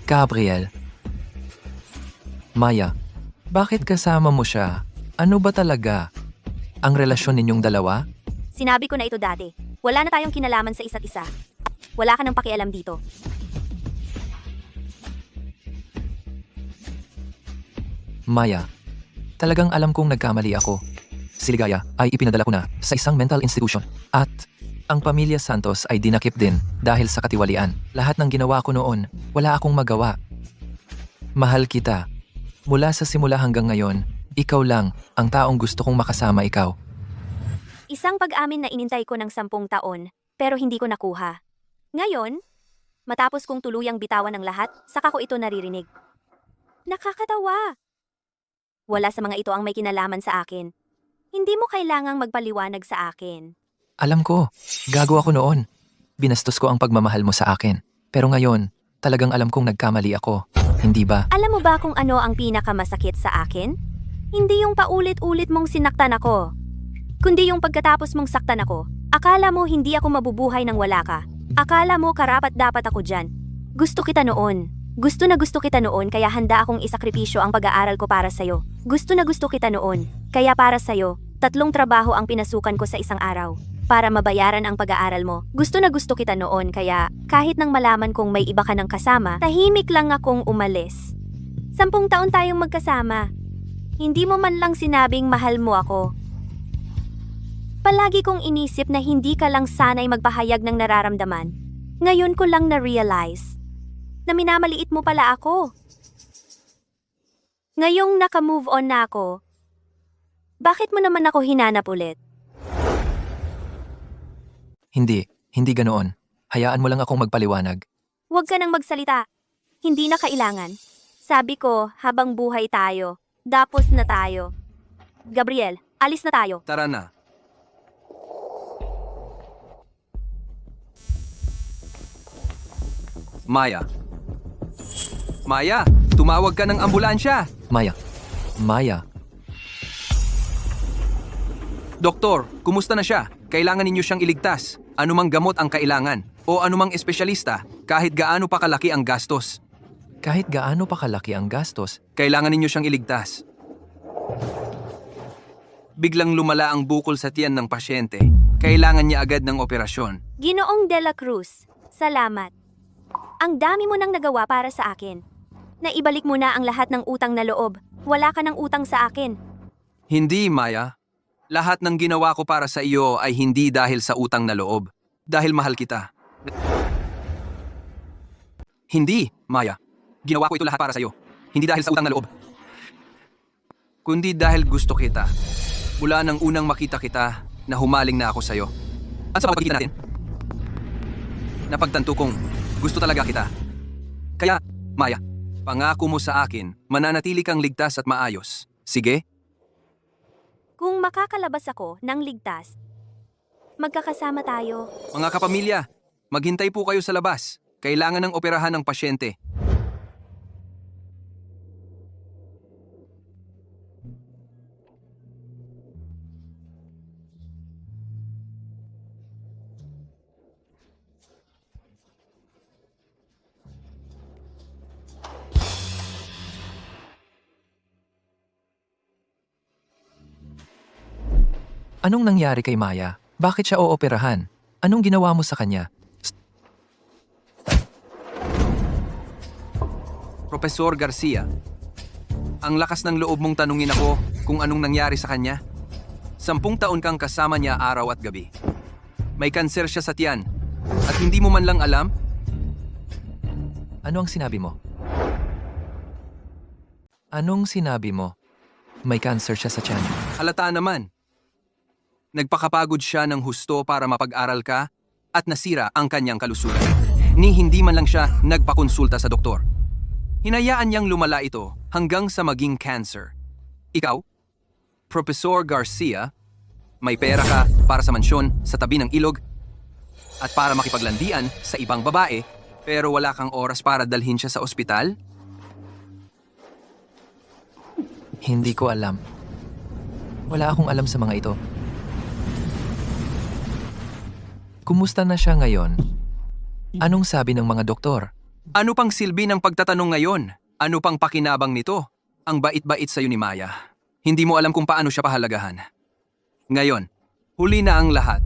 S4: Gabriel. Maya, bakit kasama mo siya? Ano ba talaga? Ang relasyon ninyong dalawa?
S1: Sinabi ko na ito dati. Wala na tayong kinalaman sa isa't isa. Wala ka nang pakialam dito.
S4: Maya, talagang alam kong nagkamali ako. Si Ligaya ay ipinadala ko na sa isang mental institution. At ang pamilya Santos ay dinakip din dahil sa katiwalian. Lahat ng ginawa ko noon, wala akong magawa. Mahal kita. Mula sa simula hanggang ngayon, ikaw lang ang taong gusto kong makasama ikaw.
S1: Isang pag-amin na inintay ko ng 10 taon, pero hindi ko nakuha. Ngayon, matapos kong tuluyang bitawan ng lahat, saka ko ito naririnig. Nakakatawa. Wala sa mga ito ang may kinalaman sa akin. Hindi mo kailangang magpaliwanag sa akin.
S4: Alam ko, gago ako noon. Binastos ko ang pagmamahal mo sa akin. Pero ngayon, talagang alam kong nagkamali ako. Hindi ba?
S1: Alam mo ba kung ano ang pinakamasakit sa akin? Hindi yung paulit-ulit mong sinaktan ako. Kundi yung pagkatapos mong saktan ako, akala mo hindi ako mabubuhay nang wala ka. Akala mo karapat-dapat ako dyan. Gusto kita noon. Gusto na gusto kita noon kaya handa akong isakripisyo ang pag-aaral ko para sa'yo. Gusto na gusto kita noon. Kaya para sa'yo, 3 trabaho ang pinasukan ko sa isang araw. Para mabayaran ang pag-aaral mo. Gusto na gusto kita noon kaya kahit nang malaman kong may iba ka ng kasama, tahimik lang akong umalis. 10 taon tayong magkasama. Hindi mo man lang sinabing mahal mo ako. Palagi kong inisip na hindi ka lang sanay magpahayag ng nararamdaman. Ngayon ko lang na-realize na minamaliit mo pala ako. Ngayong naka-move on na ako, bakit mo naman ako hinanap ulit?
S4: Hindi ganoon. Hayaan mo lang akong magpaliwanag.
S1: Huwag ka nang magsalita. Hindi na kailangan. Sabi ko, habang buhay tayo, dapos na tayo. Gabriel, alis na tayo.
S5: Tara na. Maya. Maya, tumawag ka ng ambulansya.
S4: Maya,
S5: Doktor, kumusta na siya? Kailangan ninyo siyang iligtas. Anumang gamot ang kailangan. O anumang espesyalista, kahit gaano pa kalaki ang gastos.
S4: kahit gaano pa kalaki ang gastos,
S5: Kailangan ninyo siyang iligtas. Biglang lumala ang bukol sa tiyan ng pasyente. Kailangan niya agad ng operasyon.
S1: Ginoong De La Cruz, salamat. Ang dami mo nang nagawa para sa akin. Naibalik mo na ang lahat ng utang na loob. Wala ka ng utang sa akin.
S5: Hindi, Maya. Lahat ng ginawa ko para sa iyo ay hindi dahil sa utang na loob. Dahil mahal kita. Hindi, Maya. Ginawa ko ito lahat para sa iyo. Hindi dahil sa utang na loob. Kundi dahil gusto kita. Mula nang unang makita kita, na humaling na ako sa iyo. At sa pagkikita natin, napagtanto kong gusto talaga kita. Kaya, Maya, pangako mo sa akin, mananatili kang ligtas at maayos. Sige?
S1: Kung makakalabas ako ng ligtas, magkakasama tayo.
S5: Mga kapamilya, maghintay po kayo sa labas. Kailangan ng operahan ng pasyente.
S4: anong nangyari kay Maya? Bakit siya ooperahan? Anong ginawa mo sa kanya?
S5: Profesor Garcia, ang lakas ng loob mong tanungin ako kung anong nangyari sa kanya. 10 taon kang kasama niya araw at gabi. May kanser siya sa tiyan at hindi mo man lang alam?
S4: Ano ang sinabi mo? Anong sinabi mo? May cancer siya sa tiyan.
S5: Halata naman. Nagpakapagod siya ng husto para mapag-aral ka at nasira ang kanyang kalusugan. Ni hindi man lang siya nagpakonsulta sa doktor. Hinayaan niyang lumala ito hanggang sa maging cancer. Ikaw, Profesor Garcia, may pera ka para sa mansyon sa tabi ng ilog at para makipaglandian sa ibang babae, pero wala kang oras para dalhin siya sa ospital?
S4: Hindi ko alam. Wala akong alam sa mga ito. Kumusta na siya ngayon? Anong sabi ng mga doktor?
S5: Ano pang silbi ng pagtatanong ngayon? Ano pang pakinabang nito? Ang bait-bait sa'yo ni Maya. Hindi mo alam kung paano siya pahalagahan. Ngayon, huli na ang lahat.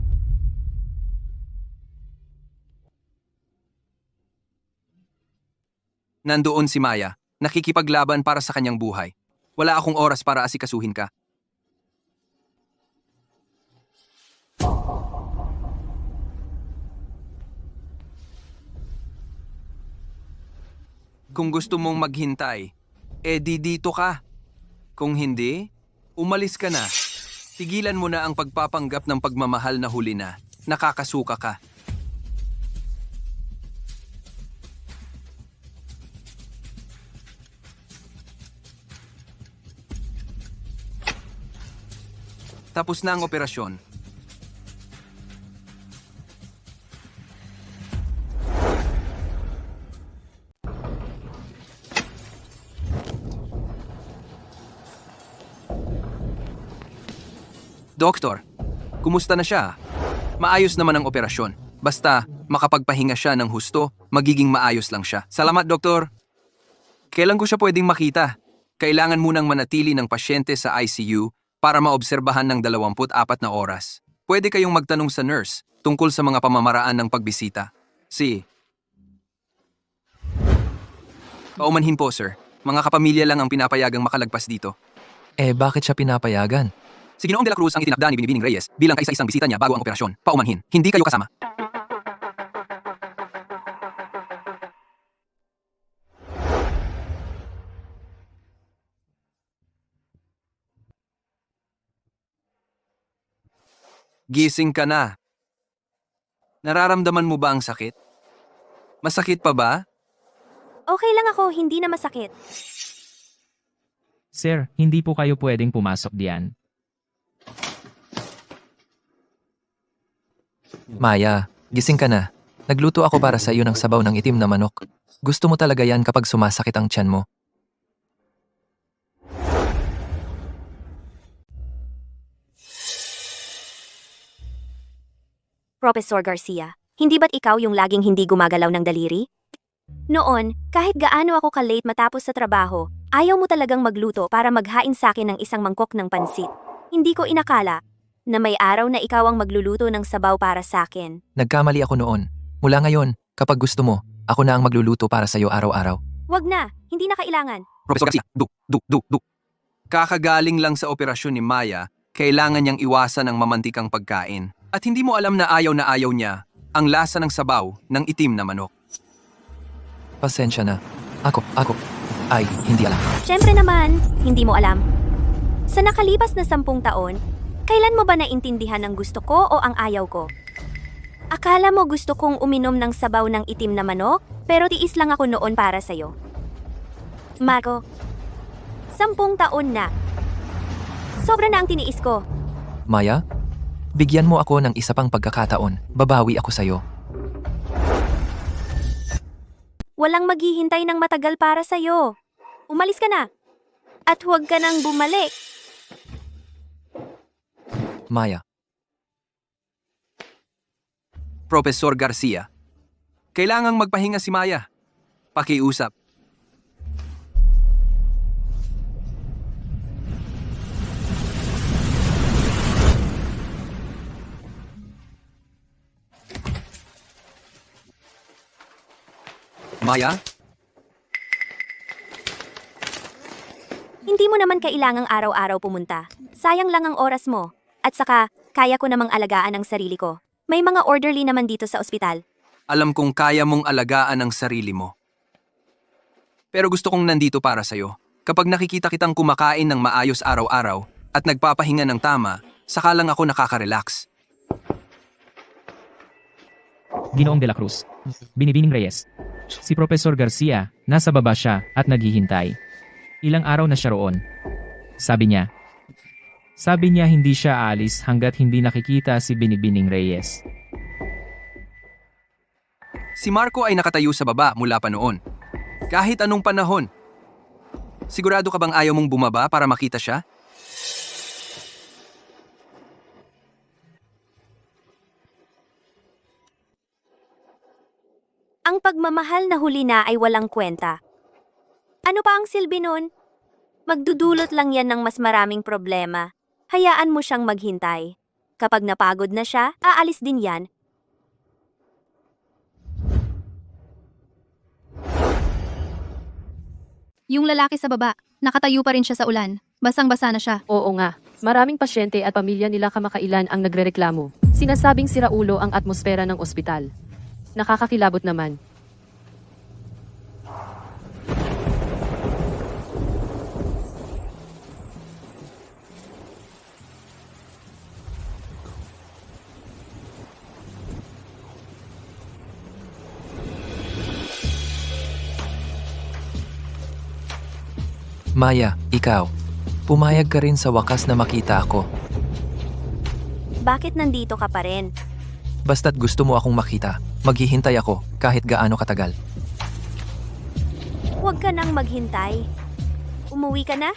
S5: Nandoon si Maya, nakikipaglaban para sa kanyang buhay. Wala akong oras para asikasuhin ka. Kung gusto mong maghintay, di dito ka. Kung hindi, umalis ka na. Tigilan mo na ang pagpapanggap ng pagmamahal na huli na. Nakakasuka ka. Tapos na ang operasyon. Doktor, kumusta na siya? Maayos naman ang operasyon. Basta makapagpahinga siya ng husto, magiging maayos lang siya. Salamat, Doktor. Kailan ko siya pwedeng makita? Kailangan munang manatili ng pasyente sa ICU para maobserbahan ng 24 na oras. Pwede kayong magtanong sa nurse tungkol sa mga pamamaraan ng pagbisita. Paumanhin po, sir. Mga kapamilya lang ang pinapayagang makalagpas dito.
S4: Bakit siya pinapayagan?
S5: Si Ginoong De La Cruz ang itinakda ni Binibining Reyes bilang kaisa-isang bisita niya bago ang operasyon. Paumanhin. Hindi kayo kasama. Gising ka na. Nararamdaman mo ba ang sakit? Masakit pa ba?
S1: Okay lang ako, hindi na masakit.
S9: Sir, hindi po kayo pwedeng pumasok diyan.
S4: Maya, gising ka na. Nagluto ako para sa iyo ng sabaw ng itim na manok. Gusto mo talaga yan kapag sumasakit ang tiyan mo.
S1: Professor Garcia, hindi ba't ikaw yung laging hindi gumagalaw ng daliri? Noon, kahit gaano ako ka-late matapos sa trabaho, ayaw mo talagang magluto para maghain sa akin ng isang mangkok ng pansit. Hindi ko inakala na may araw na ikaw ang magluluto ng sabaw para sa akin.
S4: Nagkamali ako noon. Mula ngayon, kapag gusto mo, ako na ang magluluto para sa iyo araw-araw.
S1: Wag na, hindi na kailangan.
S5: Professor Garcia, duk. Kakagaling lang sa operasyon ni Maya, kailangan niyang iwasan ang mamantikang pagkain. At hindi mo alam na ayaw niya ang lasa ng sabaw ng itim na manok.
S4: Pasensya na. Ako, ay, hindi alam.
S1: Siyempre naman, hindi mo alam. Sa nakalipas na 10 taon, kailan mo ba naintindihan ang gusto ko o ang ayaw ko? Akala mo gusto kong uminom ng sabaw ng itim na manok, pero tiis lang ako noon para sa'yo. Marco, 10 taon na. Sobra na ang tiniis ko.
S4: Maya, bigyan mo ako ng isa pang pagkakataon. Babawi ako sa'yo.
S1: Walang maghihintay ng matagal para sa'yo. Umalis ka na. At huwag ka nang bumalik.
S4: Maya,
S5: Professor Garcia, kailangang magpahinga si Maya. Pakiusap. Maya?
S1: Hindi mo naman kailangang araw-araw pumunta. Sayang lang ang oras mo. At saka, kaya ko namang alagaan ang sarili ko. May mga orderly naman dito sa ospital.
S5: Alam kong kaya mong alagaan ang sarili mo. Pero gusto kong nandito para sa'yo. Kapag nakikita kitang kumakain ng maayos araw-araw at nagpapahinga ng tama, saka lang ako nakaka-relax.
S9: Ginoong De La Cruz. Binibining Reyes. Si Professor Garcia, nasa baba siya at naghihintay. Ilang araw na siya roon. Sabi niya hindi siya aalis hanggat hindi nakikita si Binibining Reyes.
S5: Si Marco ay nakatayo sa baba mula pa noon. Kahit anong panahon. Sigurado ka bang ayaw mong bumaba para makita siya?
S1: Ang pagmamahal na huli na ay walang kwenta. Ano pa ang silbi nun? Magdudulot lang yan ng mas maraming problema. Hayaan mo siyang maghintay. Kapag napagod na siya, aalis din yan.
S3: Yung lalaki sa baba, nakatayo pa rin siya sa ulan. Basang-basa na siya.
S7: Oo nga, maraming pasyente at pamilya nila kamakailan ang nagrereklamo. Sinasabing siraulo ang atmosfera ng ospital. Nakakakilabot naman.
S4: Maya, ikaw. Pumayag ka rin sa wakas na makita ako.
S1: Bakit nandito ka pa rin?
S4: Basta't gusto mo akong makita, maghihintay ako kahit gaano katagal.
S1: Huwag ka nang maghintay. Umuwi ka na?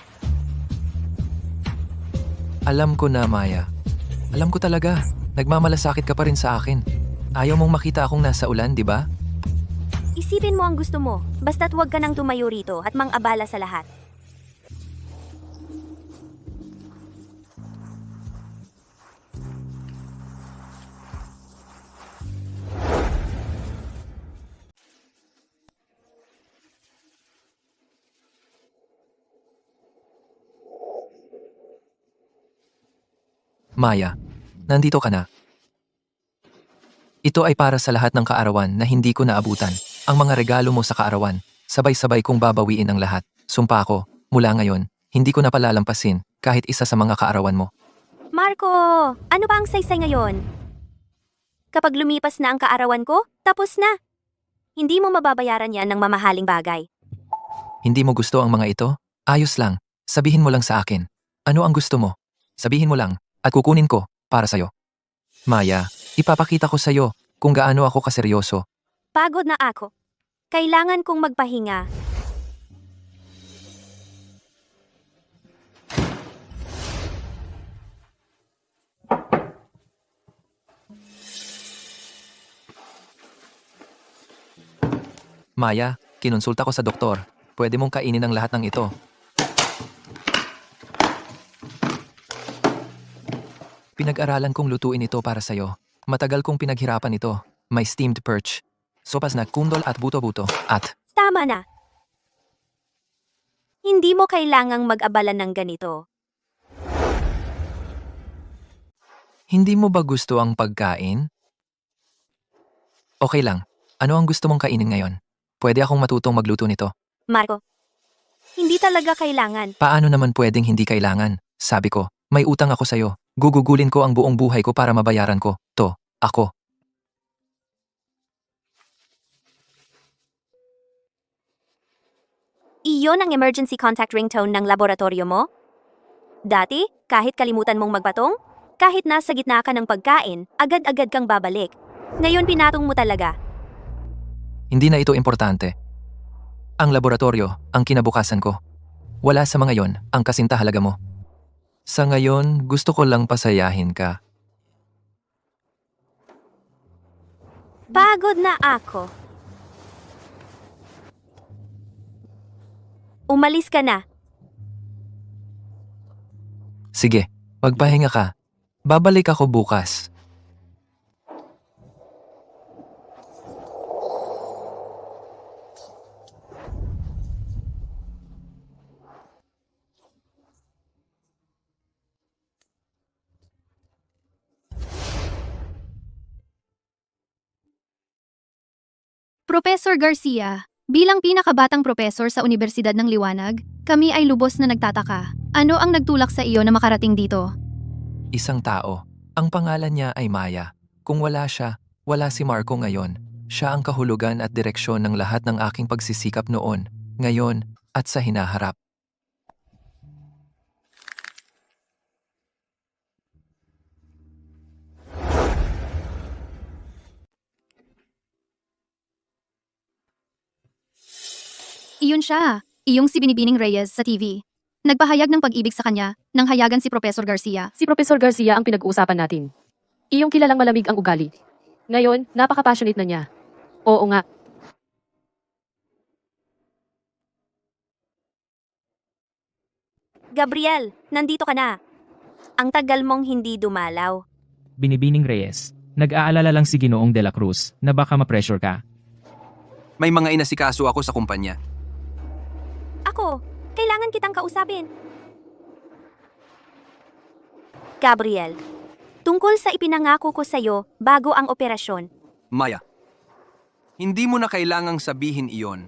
S4: Alam ko na, Maya. Alam ko talaga, nagmamalasakit ka pa rin sa akin. Ayaw mong makita akong nasa ulan, di ba?
S1: Isipin mo ang gusto mo, basta't huwag ka nang tumayo rito at mang-abala sa lahat.
S4: Maya, nandito ka na. Ito ay para sa lahat ng kaarawan na hindi ko naabutan. Ang mga regalo mo sa kaarawan, sabay-sabay kong babawiin ang lahat. Sumpa ko, mula ngayon, hindi ko na palalampasin kahit isa sa mga kaarawan mo.
S1: Marco, ano ba ang saysay ngayon? Kapag lumipas na ang kaarawan ko, tapos na. Hindi mo mababayaran yan ng mamahaling bagay.
S4: Hindi mo gusto ang mga ito? Ayos lang, sabihin mo lang sa akin. Ano ang gusto mo? Sabihin mo lang, at kukunin ko para sa'yo. Maya, ipapakita ko sa'yo kung gaano ako kaseryoso.
S1: Pagod na ako. Kailangan kong magpahinga.
S4: Maya, kinonsulta ko sa doktor. Pwede mong kainin ang lahat ng ito. Pinag-aralan kong lutuin ito para sa'yo. Matagal kong pinaghirapan ito. May steamed perch, sopas na kundol at buto-buto, at
S1: Tama na. Hindi mo kailangang mag-abala ng ganito.
S4: hindi mo ba gusto ang pagkain? Okay lang. Ano ang gusto mong kainin ngayon? Pwede akong matutong magluto nito.
S1: Marco, hindi talaga kailangan.
S4: Paano naman pwedeng hindi kailangan? Sabi ko, may utang ako sa'yo. Gugugulin ko ang buong buhay ko para mabayaran ko. To, ako.
S1: Iyon ang emergency contact ringtone ng laboratorio mo? Dati, kahit kalimutan mong magpatong, kahit nasa gitna ka ng pagkain, agad-agad kang babalik. Ngayon pinatong mo talaga.
S4: Hindi na ito importante. Ang laboratorio, ang kinabukasan ko. Wala sa mga yon ang kasintahalaga mo. Sa ngayon, gusto ko lang pasayahin ka.
S1: Pagod na ako. Umalis ka na.
S4: Sige, magpahinga ka. Babalik ako bukas.
S3: Professor Garcia, bilang pinakabatang profesor sa Universidad ng Liwanag, kami ay lubos na nagtataka. Ano ang nagtulak sa iyo na makarating dito?
S4: Isang tao. Ang pangalan niya ay Maya. Kung wala siya, wala si Marco ngayon. Siya ang kahulugan at direksyon ng lahat ng aking pagsisikap noon, ngayon, at sa hinaharap.
S3: Iyon siya, iyong si Binibining Reyes sa TV. Nagpahayag ng pag-ibig sa kanya nang hayagan si Professor Garcia.
S7: Si Professor Garcia ang pinag-uusapan natin. Iyong kilalang malamig ang ugali. Ngayon, napaka-passionate na niya. Oo nga.
S1: Gabriel, nandito ka na. Ang tagal mong hindi dumalaw.
S9: Binibining Reyes, nag-aalala lang si Ginoong De La Cruz na baka ma-pressure ka.
S5: May mga inasikaso ako sa kumpanya.
S1: Ako, kailangan kitang kausapin. Gabriel, tungkol sa ipinangako ko sa'yo bago ang operasyon.
S5: Maya, hindi mo na kailangang sabihin iyon.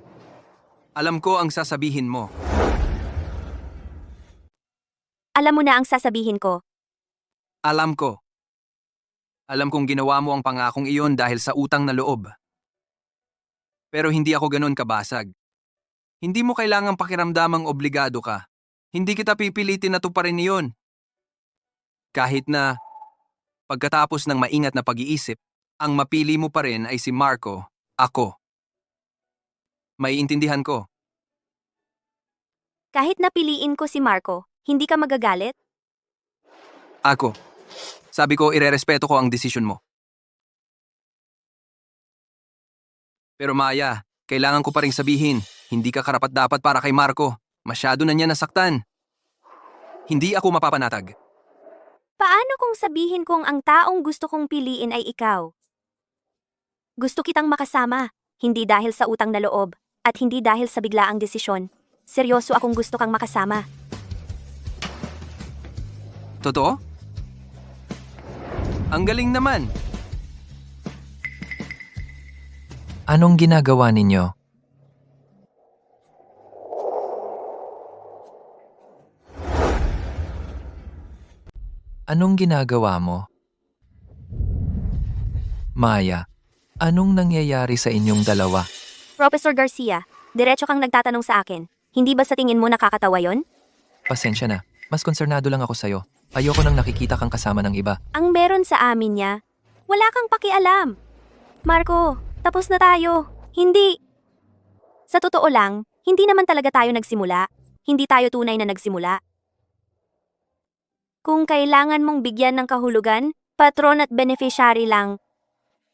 S5: Alam ko ang sasabihin mo.
S1: Alam mo na ang sasabihin ko.
S5: Alam ko. Alam kong ginawa mo ang pangakong iyon dahil sa utang na loob. Pero hindi ako ganon kabasag. Hindi mo kailangang pakiramdamang obligado ka. Hindi kita pipilitin na tuparin iyon. Kahit na Pagkatapos ng maingat na pag-iisip, ang mapili mo pa rin ay si Marco, ako. Maiintindihan ko.
S1: Kahit napiliin ko si Marco, hindi ka magagalit?
S5: Ako. Sabi ko, irerespeto ko ang desisyon mo. Pero Maya, kailangan ko pa ring sabihin, hindi ka karapat-dapat para kay Marco. Masyado na niya nasaktan. Hindi ako mapapanatag.
S1: Paano kung sabihin kong ang taong gusto kong piliin ay ikaw? Gusto kitang makasama, hindi dahil sa utang na loob, at hindi dahil sa biglaang desisyon. Seryoso akong gusto kang makasama.
S5: Totoo? Ang galing naman.
S4: Anong ginagawa ninyo? Anong ginagawa mo? Maya, anong nangyayari sa inyong dalawa?
S1: Professor Garcia, diretso kang nagtatanong sa akin. Hindi ba sa tingin mo nakakatawa yon?
S4: Pasensya na, mas konsernado lang ako sa'yo. Ayoko nang nakikita kang kasama ng iba.
S1: Ang meron sa amin niya, wala kang pakialam. Marco, tapos na tayo. Hindi. Sa totoo lang, hindi naman talaga tayo nagsimula. Hindi tayo tunay na nagsimula. Kung kailangan mong bigyan ng kahulugan, patron at beneficiary lang.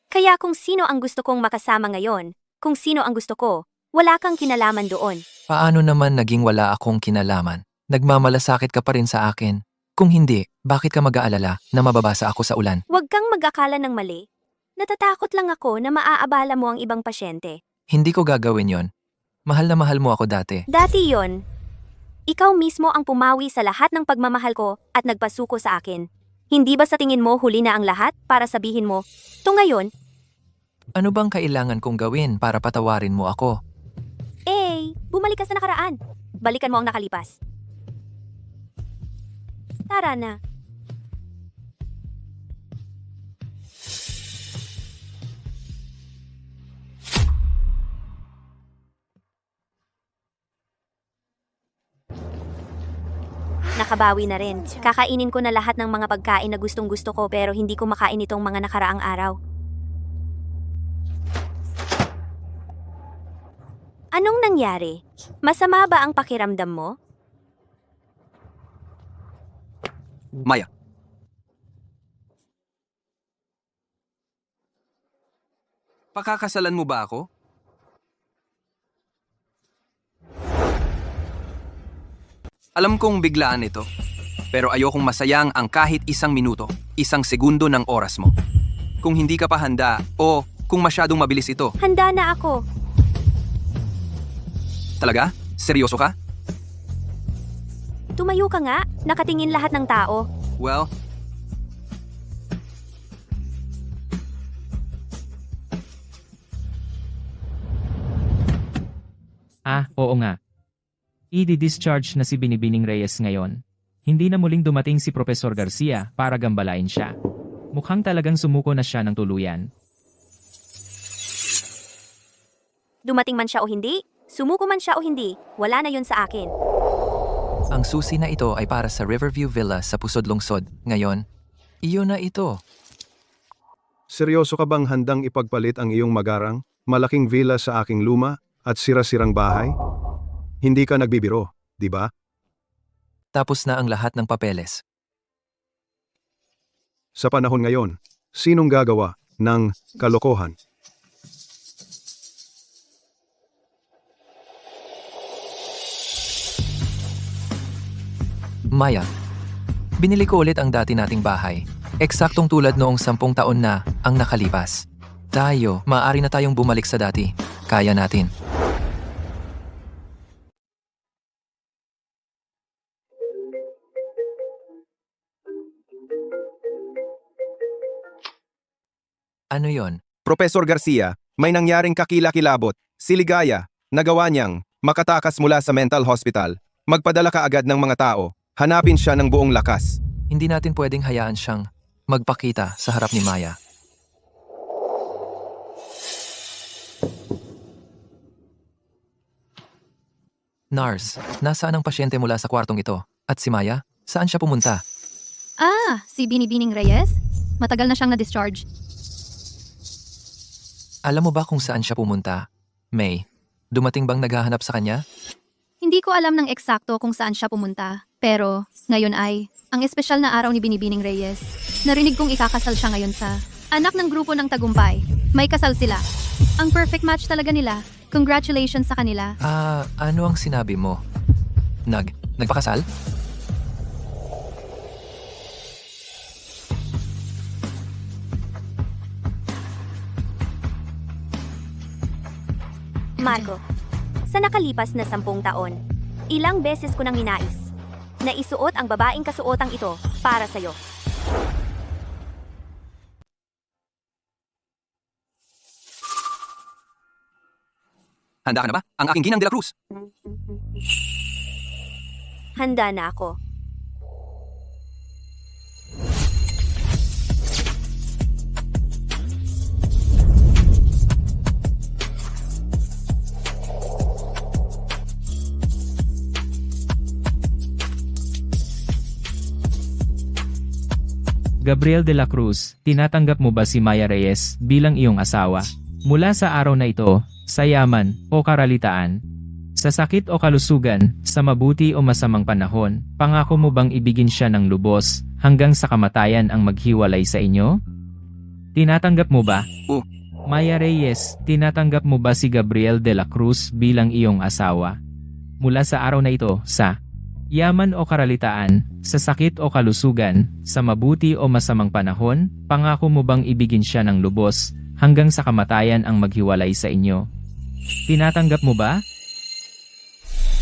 S1: Kaya kung sino ang gusto kong makasama ngayon, kung sino ang gusto ko, wala kang kinalaman doon.
S4: Paano naman naging wala akong kinalaman? Nagmamalasakit ka pa rin sa akin. Kung hindi, bakit ka mag-aalala na mababasa ako sa ulan?
S1: Huwag kang mag-akala ng mali. Natatakot lang ako na maaabala mo ang ibang pasyente.
S4: Hindi ko gagawin yon. Mahal na mahal mo ako dati.
S1: Dati yon. Ikaw mismo ang pumawi sa lahat ng pagmamahal ko at nagpasuko sa akin. Hindi ba sa tingin mo huli na ang lahat para sabihin mo, to ngayon,
S4: Ano bang kailangan kong gawin para patawarin mo ako?
S1: bumalik ka sa nakaraan. Balikan mo ang nakalipas. Tara na. Nakabawi na rin. Kakainin ko na lahat ng mga pagkain na gustong gusto ko pero hindi ko makain itong mga nakaraang araw. Anong nangyari? Masama ba ang pakiramdam mo?
S5: Maya. Pakakasalan mo ba ako? Alam kong biglaan ito, pero ayokong masayang ang kahit isang minuto, isang segundo ng oras mo. Kung hindi ka pa handa o kung masyadong mabilis ito.
S1: Handa na ako.
S5: Talaga? Seryoso ka?
S1: Tumayo ka nga. Nakatingin lahat ng tao.
S5: Well,
S9: Oo nga. I-discharge na si Binibining Reyes ngayon. Hindi na muling dumating si Professor Garcia para gambalain siya. Mukhang talagang sumuko na siya ng tuluyan.
S1: Dumating man siya o hindi, sumuko man siya o hindi, wala na yun sa akin.
S4: Ang susi na ito ay para sa Riverview Villa sa Pusod Lungsod. Ngayon, iyon na ito.
S8: Seryoso ka bang handang ipagpalit ang iyong magarang, malaking villa sa aking luma at sira-sirang bahay? Hindi ka nagbibiro, di ba?
S4: Tapos na ang lahat ng papeles.
S8: Sa panahon ngayon, sinong gagawa ng kalokohan?
S4: Maya, binili ko ulit ang dati nating bahay. Eksaktong tulad noong 10 taon na ang nakalipas. Tayo, maaari na tayong bumalik sa dati. Kaya natin. Ano yon?
S6: Professor Garcia, may nangyaring kakilakilabot. Si Ligaya, nagawa niyang makatakas mula sa mental hospital. Magpadala ka agad ng mga tao. Hanapin siya ng buong lakas.
S4: Hindi natin pwedeng hayaan siyang magpakita sa harap ni Maya. Nars, nasaan ang pasyente mula sa kwartong ito? At si Maya? Saan siya pumunta?
S3: Si Binibining Reyes? Matagal na siyang na-discharge.
S4: Alam mo ba kung saan siya pumunta? May, dumating bang naghahanap sa kanya?
S3: Hindi ko alam ng eksakto kung saan siya pumunta. Pero, ngayon ay, ang espesyal na araw ni Binibining Reyes. Narinig kong ikakasal siya ngayon sa anak ng grupo ng tagumpay. May kasal sila. Ang perfect match talaga nila. Congratulations sa kanila.
S4: Ano ang sinabi mo? Nagpakasal?
S1: Marco, sa nakalipas na 10 taon, ilang beses ko nang ninais na isuot ang babaeng kasuotang ito para sa'yo.
S6: Handa ka na ba? Ang aking ginang de la Cruz.
S1: Handa na ako.
S9: Gabriel de la Cruz, tinatanggap mo ba si Maya Reyes bilang iyong asawa? Mula sa araw na ito, sa yaman o karalitaan, sa sakit o kalusugan, sa mabuti o masamang panahon, pangako mo bang ibigin siya ng lubos hanggang sa kamatayan ang maghiwalay sa inyo? Tinatanggap mo ba? Maya Reyes, tinatanggap mo ba si Gabriel de la Cruz bilang iyong asawa? Mula sa araw na ito, sa yaman o karalitaan, sa sakit o kalusugan, sa mabuti o masamang panahon, pangako mo bang ibigin siya ng lubos hanggang sa kamatayan ang maghiwalay sa inyo? Tinatanggap mo ba?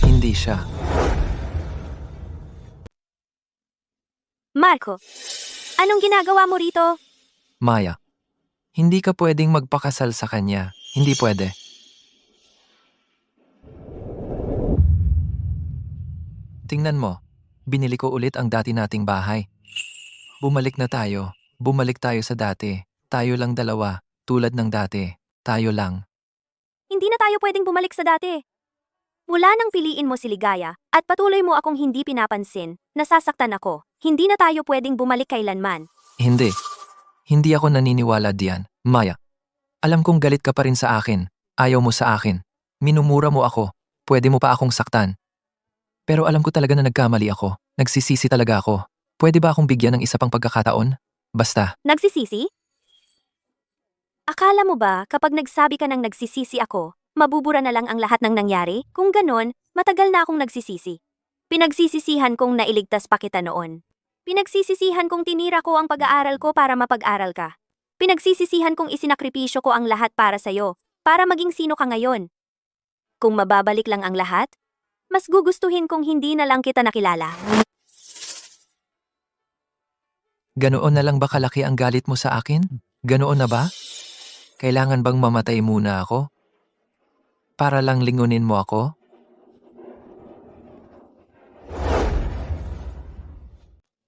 S4: Hindi siya.
S1: Marco, anong ginagawa mo rito?
S4: Maya, hindi ka pwedeng magpakasal sa kanya. Hindi pwede. Tingnan mo, binili ko ulit ang dati nating bahay. Bumalik na tayo. Bumalik tayo sa dati. Tayo lang dalawa, tulad ng dati. Tayo lang.
S1: Hindi na tayo pwedeng bumalik sa dati. Mula nang piliin mo si Ligaya at patuloy mo akong hindi pinapansin, nasasaktan ako. Hindi na tayo pwedeng bumalik kailanman.
S4: Hindi. Hindi ako naniniwala diyan, Maya. Alam kong galit ka pa rin sa akin. Ayaw mo sa akin. Minumura mo ako. Pwede mo pa akong saktan. Pero alam ko talaga na nagkamali ako. Nagsisisi talaga ako. Pwede ba akong bigyan ng isa pang pagkakataon? Basta.
S1: Nagsisisi? Akala mo ba kapag nagsabi ka ng nagsisisi ako, mabubura na lang ang lahat ng nangyari? Kung ganon, matagal na akong nagsisisi. Pinagsisisihan kong nailigtas pa kita noon. Pinagsisisihan kong tinira ko ang pag-aaral ko para mapag-aral ka. Pinagsisisihan kong isinakripisyo ko ang lahat para sa'yo, para maging sino ka ngayon. Kung mababalik lang ang lahat, mas gugustuhin kong hindi na lang kita nakilala.
S4: Ganoon na lang ba kalaki ang galit mo sa akin? Ganoon na ba? Kailangan bang mamatay muna ako? Para lang lingunin mo ako?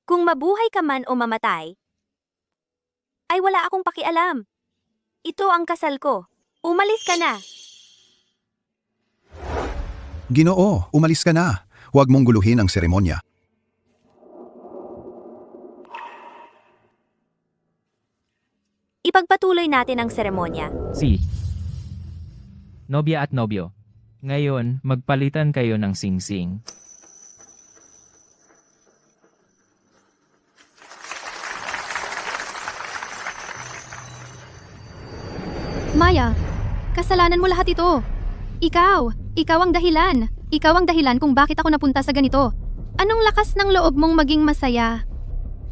S1: Kung mabuhay ka man o mamatay, ay wala akong pakialam. Ito ang kasal ko. Umalis ka na.
S11: Ginoo, umalis ka na. Huwag mong guluhin ang seremonya.
S1: Ipagpatuloy natin ang seremonya.
S9: Si nobya at nobyo. Ngayon, magpalitan kayo ng singsing.
S3: Maya, kasalanan mo lahat ito. Ikaw ang dahilan. Ikaw ang dahilan kung bakit ako napunta sa ganito. Anong lakas ng loob mong maging masaya?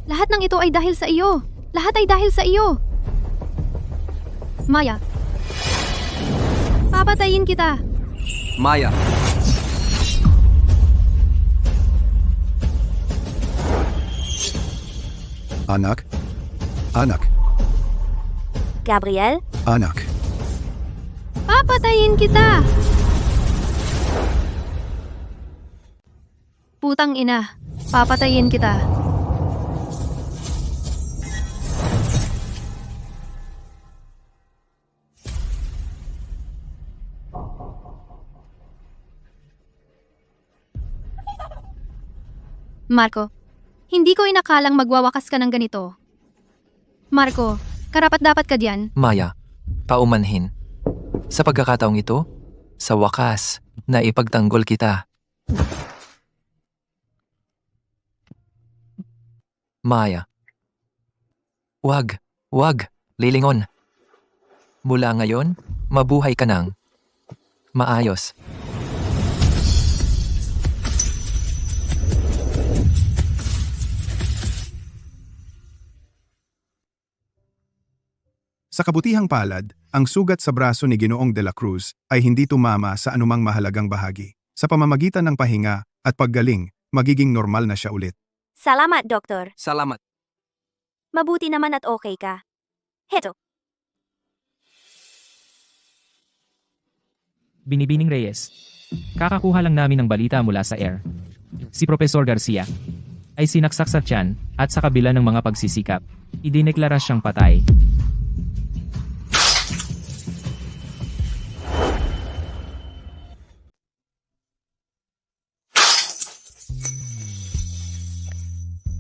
S3: Lahat ng ito ay dahil sa iyo. Lahat ay dahil sa iyo. Maya, papatayin kita.
S6: Maya,
S11: Anak? Anak?
S1: Gabriel,
S11: Anak?
S3: Papatayin kita. Putang ina, papatayin kita. Marco, hindi ko inakalang magwawakas ka ng ganito. Marco, karapat-dapat ka diyan.
S4: Maya, paumanhin. Sa pagkakataong ito, sa wakas, na ipagtanggol kita. Maya. Wag, lilingon. Mula ngayon, mabuhay ka nang maayos.
S11: Sa kabutihang palad, ang sugat sa braso ni Ginoong de la Cruz ay hindi tumama sa anumang mahalagang bahagi. Sa pamamagitan ng pahinga at paggaling, magiging normal na siya ulit.
S1: Salamat, Doktor.
S5: Salamat.
S1: Mabuti naman at okay ka. Heto,
S9: Binibining Reyes. Kakakuha lang namin ng balita mula sa air. Si Profesor Garcia ay sinaksak sa tiyan at sa kabila ng mga pagsisikap, idineklara siyang patay.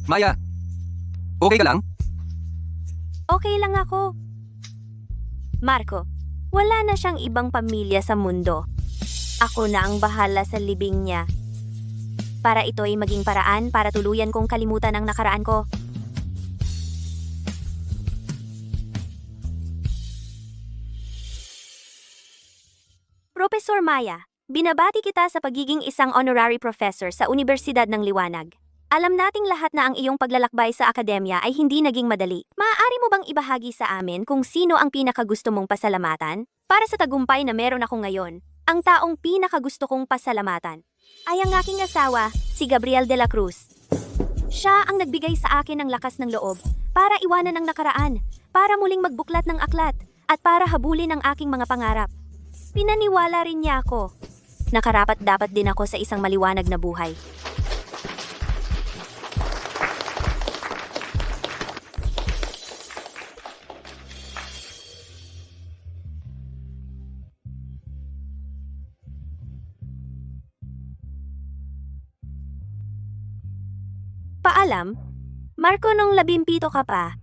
S5: Maya, okay ka lang?
S1: okay lang ako. Marco, wala na siyang ibang pamilya sa mundo. Ako na ang bahala sa libing niya. Para ito ay maging paraan para tuluyan kong kalimutan ang nakaraan ko. Professor Maya, binabati kita sa pagiging isang honorary professor sa Universidad ng Liwanag. Alam nating lahat na ang iyong paglalakbay sa akademya ay hindi naging madali. Maaari mo bang ibahagi sa amin kung sino ang pinakagusto mong pasalamatan? Para sa tagumpay na meron ako ngayon, ang taong pinakagusto kong pasalamatan ay ang aking asawa, si Gabriel de la Cruz. Siya ang nagbigay sa akin ng lakas ng loob para iwanan ang nakaraan, para muling magbuklat ng aklat, at para habulin ang aking mga pangarap. Pinaniwala rin niya ako. Nakarapat-dapat din ako sa isang maliwanag na buhay. Paalam, Marco, nung 17 ka pa,